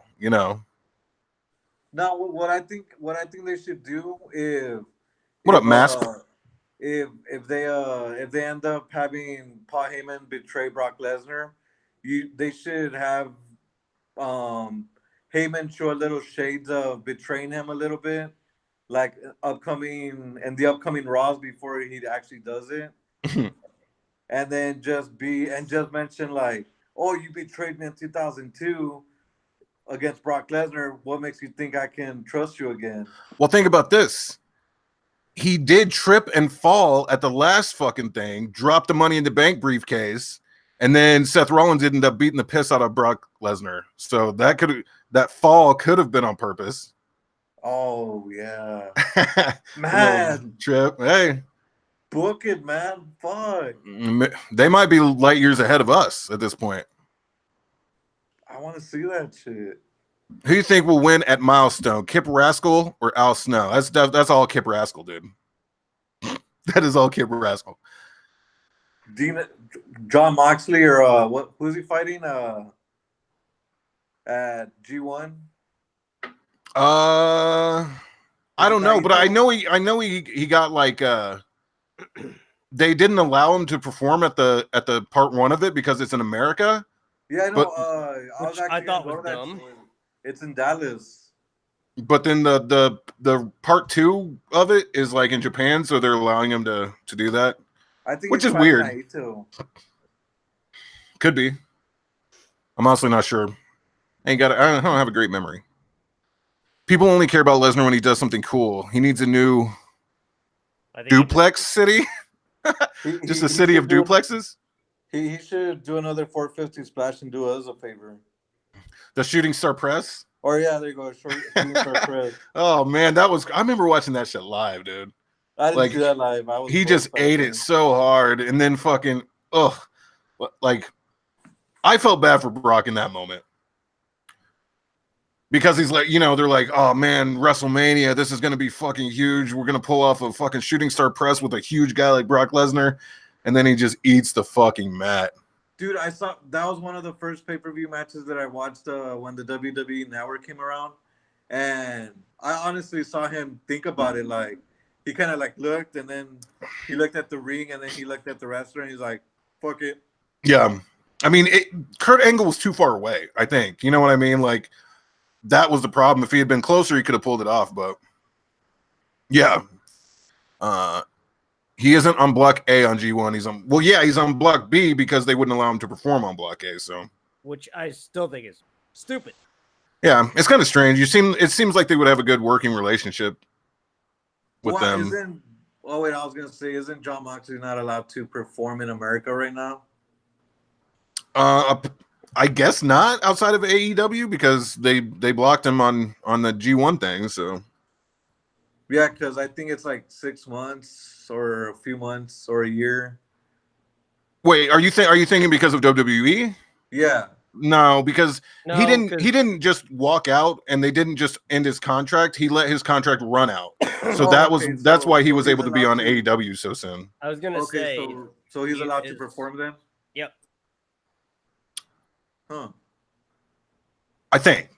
Now, what I think they should do if Mask? If they end up having Paul Heyman betray Brock Lesnar, they should have Heyman show a little shades of betraying him a little bit, like the upcoming Raws before he actually does it, and then just mention like, oh, you betrayed me in 2002 against Brock Lesnar. What makes you think I can trust you again? Well, think about this. He did trip and fall at the last fucking thing, dropped the Money in the Bank briefcase, and then Seth Rollins ended up beating the piss out of Brock Lesnar. So that fall could have been on purpose. Oh yeah, man, trip. Hey, book it, man. Fuck. They might be light years ahead of us at this point. I want to see that shit. Who do you think will win at Milestone? Kip Rascal or Al Snow? That's all Kip Rascal, dude. That is all Kip Rascal. John Moxley or who's he fighting? At G1? I don't know, but I know he got like they didn't allow him to perform at the part 1 of it because it's in America. Yeah, I know. Which I thought was dumb. It's in Dallas. But then the part 2 of it is like in Japan, so they're allowing him to do that. I think which is weird. Could be. I'm honestly not sure. I don't have a great memory. People only care about Lesnar when he does something cool. He needs a new duplex city. Just a city of duplexes. He should do another 450 splash and do us a favor. The Shooting Star Press. Or yeah, there you go. Shooting Star Press. Oh man, I remember watching that shit live, dude. I didn't see that live. He just ate it so hard, and then fucking like I felt bad for Brock in that moment. Because he's like, they're like, oh man, WrestleMania, this is going to be fucking huge. We're going to pull off a fucking Shooting Star Press with a huge guy like Brock Lesnar. And then he just eats the fucking mat. Dude, I saw that was one of the first pay-per-view matches that I watched when the WWE Network came around. And I honestly saw him think about it. Like, he kind of like looked, and then he looked at the ring, and then he looked at the wrestler, and he's like, fuck it. Yeah. I mean, Kurt Angle was too far away, I think. You know what I mean? Like, that was the problem. If he had been closer, he could have pulled it off. But yeah, he isn't on block A on G1. He's on block B because they wouldn't allow him to perform on block A. So, which I still think is stupid. Yeah, it's kind of strange. It seems like they would have a good working relationship with them. I was gonna say, isn't Jon Moxley not allowed to perform in America right now? I guess not outside of AEW because they blocked him on the G1 thing. So yeah, because I think it's like 6 months or a few months or a year. Wait, are you thinking because of WWE? Yeah. No, because he didn't just walk out and they didn't just end his contract. He let his contract run out. So that's why he was able to be on AEW so soon. I was gonna say. So he's allowed to perform then? Yep. Huh. I think,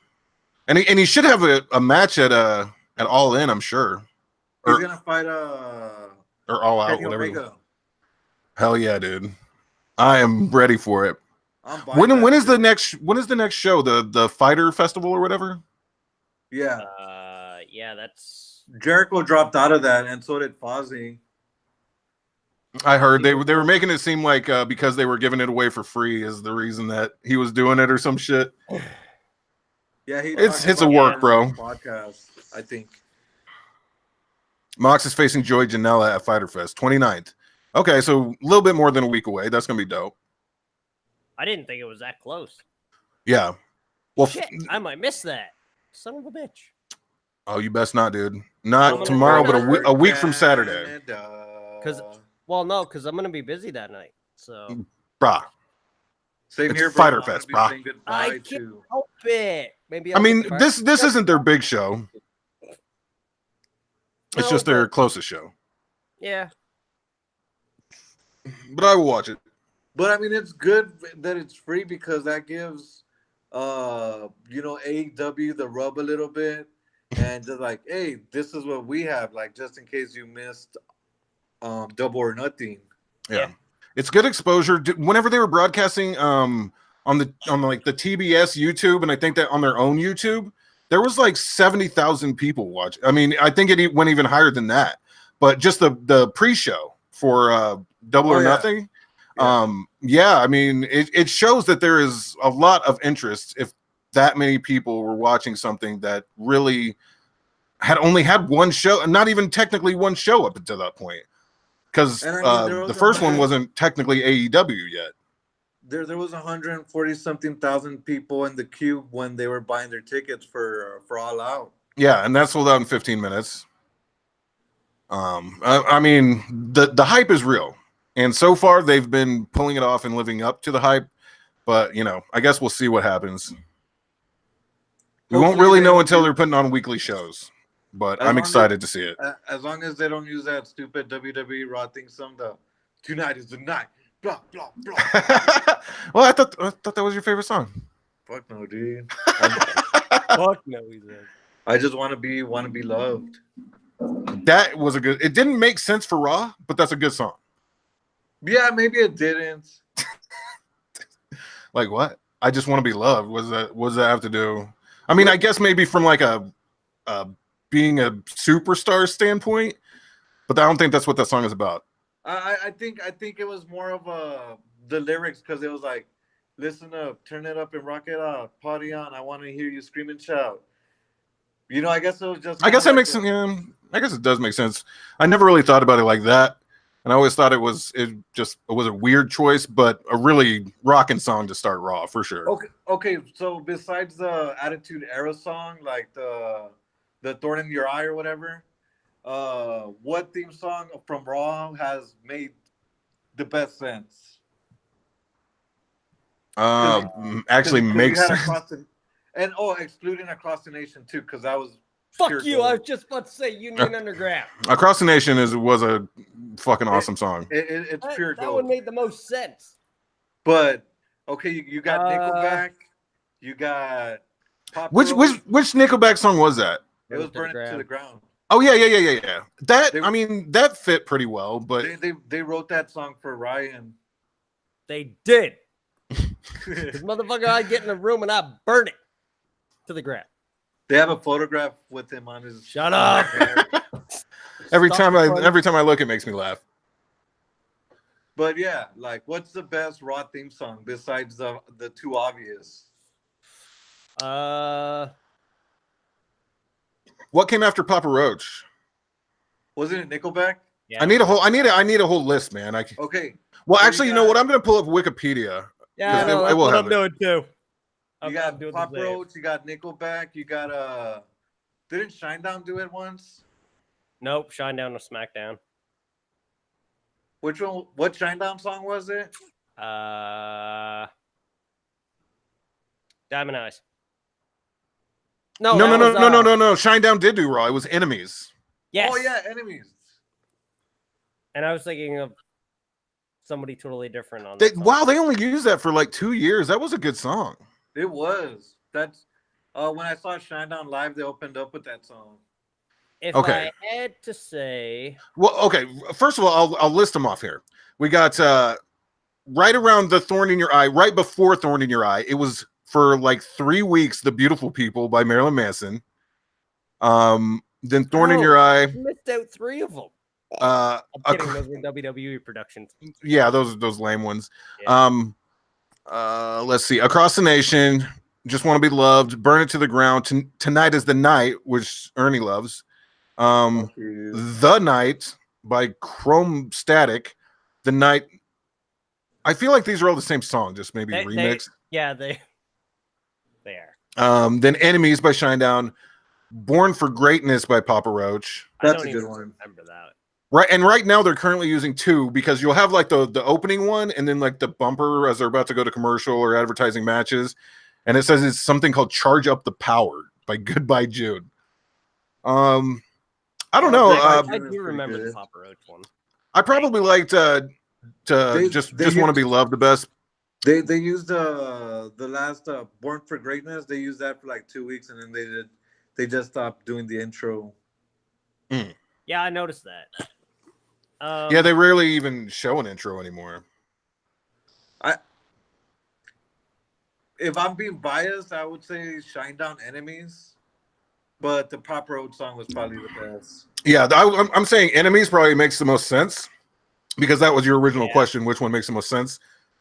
and he should have a match at All In, I'm sure. He's gonna fight or All Out, Kenny whatever. Omega. Hell yeah, dude! I am ready for it. When is the next show? The Fighter Festival or whatever? Yeah. Yeah, that's Jericho dropped out of that, and so did Fozzy. I heard they were making it seem like because they were giving it away for free is the reason that he was doing it or some shit. Yeah, it's a work, bro. Podcast, I think. Mox is facing Joey Janela at Fighter Fest, 29th. Okay, so a little bit more than a week away. That's gonna be dope. I didn't think it was that close. Yeah. Well, shit, I might miss that. Son of a bitch. Oh, you best not, dude. Not tomorrow, but a week from Saturday. Because I'm gonna be busy that night. So, brah. Same it's here, Fighter Fest, brah. I can't help it. Maybe this isn't their big show. It's just their closest show. Yeah. But I will watch it. But I mean, it's good that it's free because that gives, AEW the rub a little bit, and just like, hey, this is what we have, like just in case you missed, Double or Nothing. Yeah, it's good exposure. Whenever they were broadcasting, on the TBS YouTube, and I think that on their own YouTube, there was like 70,000 people watching. I mean, I think it went even higher than that. But just the pre-show for Double or Nothing. Yeah. I mean, it shows that there is a lot of interest if that many people were watching something that really had only had one show, and not even technically one show up until that point. Because the first one wasn't technically AEW yet. There was 140-something thousand people in the queue when they were buying their tickets for All Out. Yeah, and that sold out in 15 minutes. I mean, the hype is real. And so far, they've been pulling it off and living up to the hype. But, I guess we'll see what happens. We won't really know until they're putting on weekly shows. But I'm excited to see it. As long as they don't use that stupid WWE Raw theme song, tonight is the night. Blah, blah, blah. Well, I thought that was your favorite song. Fuck no, dude. Fuck no, he said. I just want to be loved. That was it didn't make sense for Raw, but that's a good song. Yeah, maybe it didn't. Like what? I just want to be loved. What does that have to do? I mean, I guess maybe from like a being a superstar standpoint, but I don't think that's what that song is about. I think it was more of the lyrics, because it was like, Listen up, turn it up and rock it out. Party on. I want to hear you scream and shout. You know, I guess it was just I kind guess of that like makes sense. Yeah, I guess it does make sense. I never really thought about it like that, and I always thought it was a weird choice, but a really rocking song to start Raw for sure. okay. So besides the Attitude Era song, like the Thorn in Your Eye or whatever, what theme song from Raw has made the best sense? Because Actually because you makes had sense. across the and excluding Across the Nation too, because that was pure Fuck you! I was gold. just about to say Union Underground. Across the Nation was a fucking awesome song. It's pure That one gold. made the most sense. But okay, you got Uh, Nickelback, you got Papa Which Roach. Nickelback song was that? It Burn was it to the Burn It to the ground. Ground. Oh yeah. That They I mean that fit pretty well, but they wrote that song for Ryan. They did. This motherfucker, I get in a room and I burn it to the ground. They have a photograph with him on his. Shut up. every Stop time recording. I look, it makes me laugh. But yeah, like, what's the best Raw theme song besides the two obvious? What came after Papa Roach? Wasn't it Nickelback? Yeah, I need a whole list, man. Okay. Well, so actually, you know what? I'm gonna pull up Wikipedia. Yeah, I Because know. I That's will what have I'm it. doing too. You I'm got doing Pop the same. Roach, you got Nickelback, you got didn't Shinedown do it once? Nope, Shinedown or SmackDown. Which one? What Shinedown song was it? Diamond Eyes. No, No. Shinedown Shinedown did do Raw. It was Enemies. Yes. Oh yeah, Enemies. And I was thinking of somebody totally different on that song. Wow, they only used that for like 2 years. That was a good song. It was. That's when I saw Shinedown live, they opened up with that song. If Okay. I had to say, Well, okay. First of all, I'll list them off here. We got right around the Thorn in Your Eye, right before Thorn in Your Eye. It was for like 3 weeks. The Beautiful People by Marilyn Manson. Then Thorn in Your Eye. you missed out 3 of them. I'm kidding, those were WWE productions. Yeah, those lame ones. Yeah. Let's see. Across the Nation, Just Want to Be Loved, Burn It to the Ground, Tonight Is the Night, which Ernie loves. The Night by Chrome Static, The Night. I feel like these are all the same song, just maybe remixed. They are. Then Enemies by Shinedown, Born for Greatness by Papa Roach. That's a good one. Remember that. Right, and right now they're currently using 2 because you'll have like the opening one and then like the bumper as they're about to go to commercial or advertising matches, and it says it's something called "Charge Up the Power" by Goodbye June. I don't know. I do remember the Papa Roach one. I probably liked to just want to be loved the best. They used the last Born for Greatness. They used that for like 2 weeks, and then they just stopped doing the intro. Yeah, I noticed that. Yeah, they rarely even show an intro anymore. If I'm being biased, I would say Shinedown Enemies, but the Pop Road song was probably the best. Yeah, I'm saying Enemies probably makes the most sense because that was your original question. Which one makes the most sense?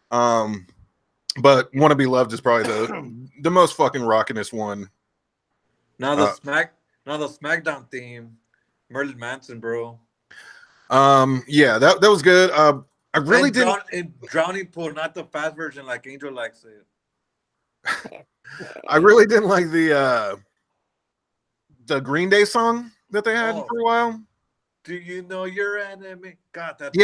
But Want to Be Loved is probably the most fucking rockinest one. Now the SmackDown theme, Merlin Manson, bro. Yeah, that was good. I really didn't. Drowning Pool, not the fast version like Angel likes it. I really didn't like the Green Day song that they had for a while. Do you know your enemy? God, that's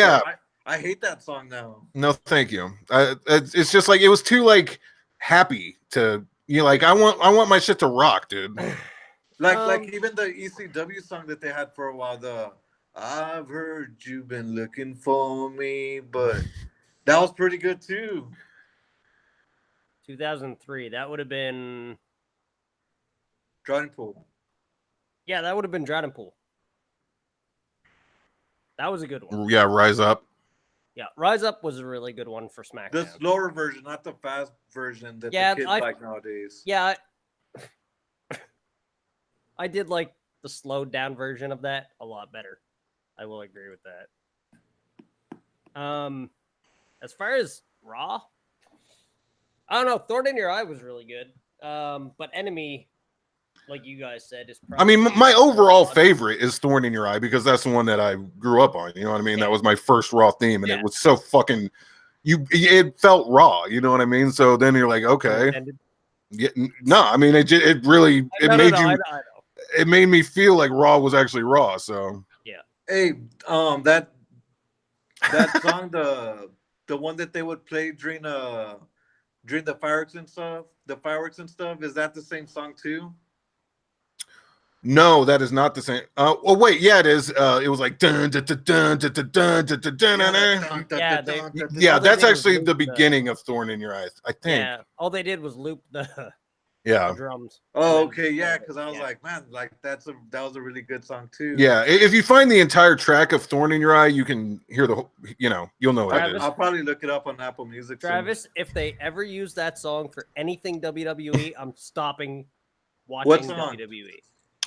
I hate that song now. No, thank you. It's just like it was too like happy to like I want my shit to rock, dude. Like even the ECW song that they had for a while, the I've heard you've been looking for me, but that was pretty good too. 2003. That would have been Drowning Pool. Yeah, that would have been Drowning Pool. That was a good one. Yeah, Rise Up. Yeah, Rise Up was a really good one for SmackDown. The slower version, not the fast version that the kids like nowadays. Yeah. I did like the slowed down version of that a lot better. I will agree with that. As far as Raw, I don't know. Thorn in Your Eye was really good. But Enemy, like you guys said, is I probably mean, my overall favorite is Thorn in Your Eye because that's the one that I grew up on. You know what I mean? Yeah. That was my first Raw theme, and it was so fucking. It felt raw. You know what I mean? So then you're like, okay. Yeah, no, I mean it really made you. I it made me feel like Raw was actually Raw. So yeah. Hey, that song, the one that they would play during the fireworks and stuff, is that the same song too? no, that is not the same. Oh wait, yeah, it is. It was like dun dun dun dun dun dun dun dun dun dun. Yeah, that's actually the beginning of Thorn in Your Eyes, I think. Yeah, all they did was loop the drums. Oh, okay, yeah, because I was like, man, like that was a really good song too. Yeah, if you find the entire track of Thorn in Your Eye, you can hear the whole, you'll know what it is. I'll probably look it up on Apple Music. Travis, if they ever use that song for anything WWE, I'm stopping watching what song? WWE.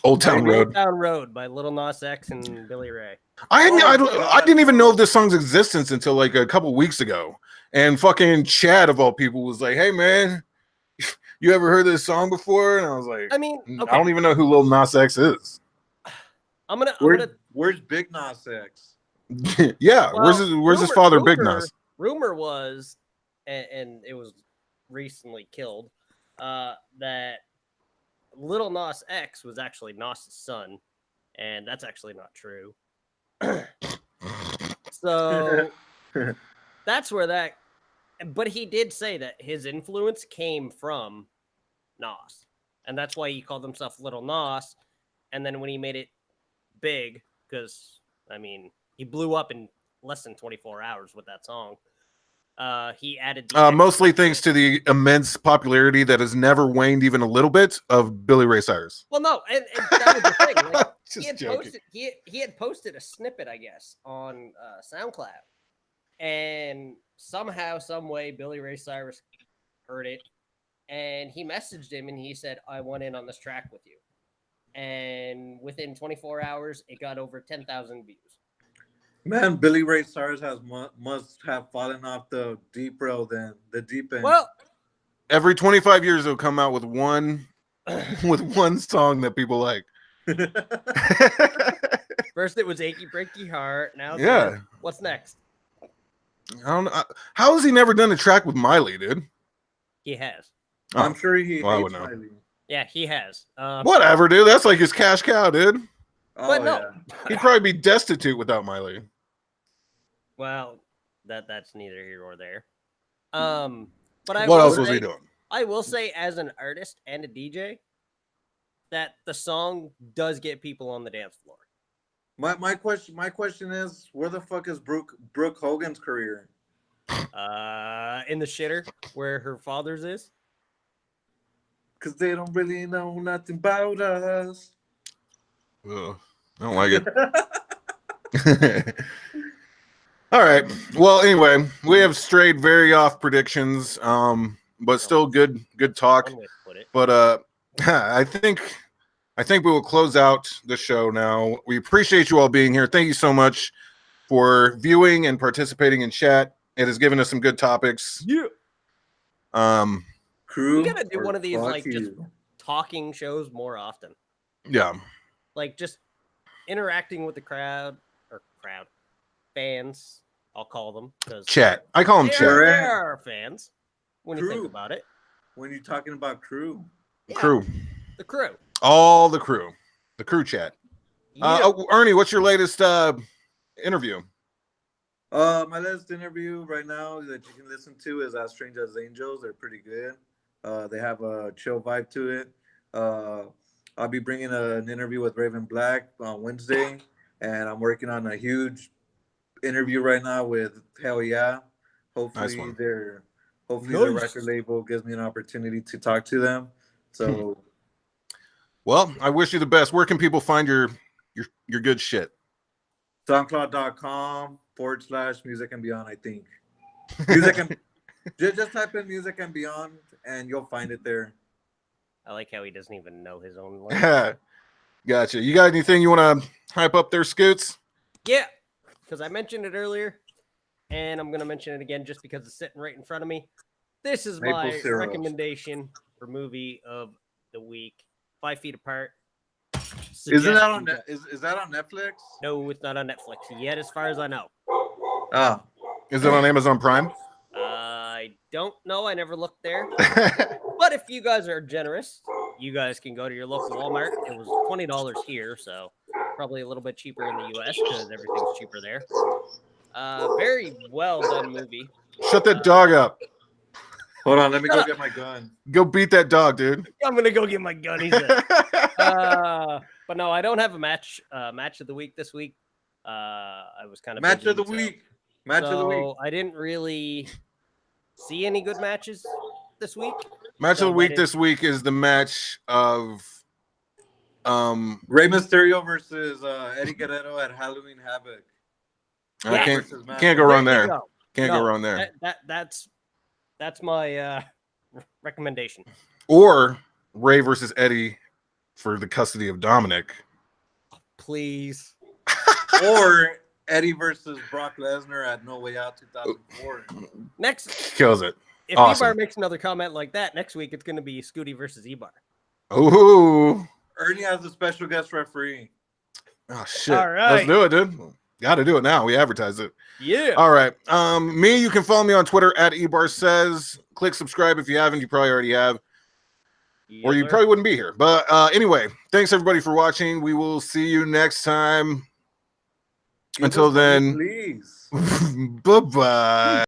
Old Town Road. Old Town Road by Lil Nas X and Billy Ray. I didn't even know of this song's existence until like a couple weeks ago. And fucking Chad of all people was like, "Hey man, you ever heard this song before?" And I was like, I mean, okay. I don't even know who Lil Nas X is. Where's Big Nas X? Yeah, well, where's his father, Big Nas? Rumor was, and it was recently killed, that Little Nas X was actually Nas's son, and that's actually not true. So that's where that. But he did say that his influence came from Nas, and that's why he called himself Little Nas. And then when he made it big, because I mean he blew up in less than 24 hours with that song. He added mostly thanks to the immense popularity that has never waned even a little bit of Billy Ray Cyrus. Well, no, and that was the thing. Like, he had posted a snippet, I guess, on SoundCloud, and somehow, some way, Billy Ray Cyrus heard it, and he messaged him, and he said, "I want in on this track with you." And within 24 hours, it got over 10,000 views. Man, Billy Ray Cyrus must have fallen off the deep end. Well, every 25 years they'll come out with one song that people like. First it was Achy Breaky Heart. Now what's next? I don't know. How has he never done a track with Miley, dude? He has. I'm sure he hates Miley. Yeah, he has. Whatever, dude. That's like his cash cow, dude. But no, he'd probably be destitute without Miley. Well, that's neither here or there. But what else was he doing? I will say, as an artist and a DJ, that the song does get people on the dance floor. My question is, where the fuck is Brooke Hogan's career? In the shitter where her father's is. Because they don't really know nothing about us. Ugh, I don't like it. All right. Well, anyway, we have strayed very off predictions, but still good talk. But I think we will close out the show now. We appreciate you all being here. Thank you so much for viewing and participating in chat. It has given us some good topics. Yeah. Crew, we gotta do one of these just talking shows more often. Yeah. Like just interacting with the crowd fans. I'll call them because chat. I call them chat. They are fans when you think about it. When you're talking about crew, the crew, all the crew chat. Yeah. Ernie, what's your latest interview? My latest interview right now that you can listen to is As Strange as Angels. They're pretty good. They have a chill vibe to it. I'll be bringing an interview with Raven Black on Wednesday, and I'm working on a huge interview right now with Hell Yeah. Hopefully their record label gives me an opportunity to talk to them. So well, I wish you the best. Where can people find your good shit? SoundCloud.com/music and beyond, I think. Music and just type in music and beyond and you'll find it there. I like how he doesn't even know his own language. Gotcha. You got anything you want to hype up there, Scoots? Yeah, because I mentioned it earlier, and I'm going to mention it again just because it's sitting right in front of me. This is Maple my syrup. recommendation for movie of the week. 5 Feet Apart. Isn't that on? Is that on Netflix? No, it's not on Netflix yet, as far as I know. Ah, Is it on Amazon Prime? I don't know. I never looked there. But if you guys are generous, you guys can go to your local Walmart. It was $20 here, so probably a little bit cheaper in the US because everything's cheaper there. Very well done movie. Shut that dog up. hold on. Let me go get my gun. Go beat that dog, dude. I'm gonna go get my gun. He said. But no, I don't have a match of the week this week. I was kind of Match of the week. Match of the week. I didn't really see any good matches this week. Match of the week this week is the match of Rey Mysterio versus Eddie Guerrero at Halloween Havoc. I can't go wrong there. Can't go wrong there. That's my recommendation. Or Ray versus Eddie for the custody of Dominic. Please. Or Eddie versus Brock Lesnar at No Way Out 2004. Next kills it. If Ebar makes another comment like that next week, it's going to be Scooty versus Ebar. Ooh. Ernie has a special guest referee. Oh shit! All right. Let's do it, dude. Got to do it now. We advertise it. Yeah. All right. Me, you can follow me on Twitter at ebarsays. Click subscribe if you haven't. You probably already have. Yeah, or you probably wouldn't be here. But anyway, thanks everybody for watching. We will see you next time. Until then, please. Bye-bye.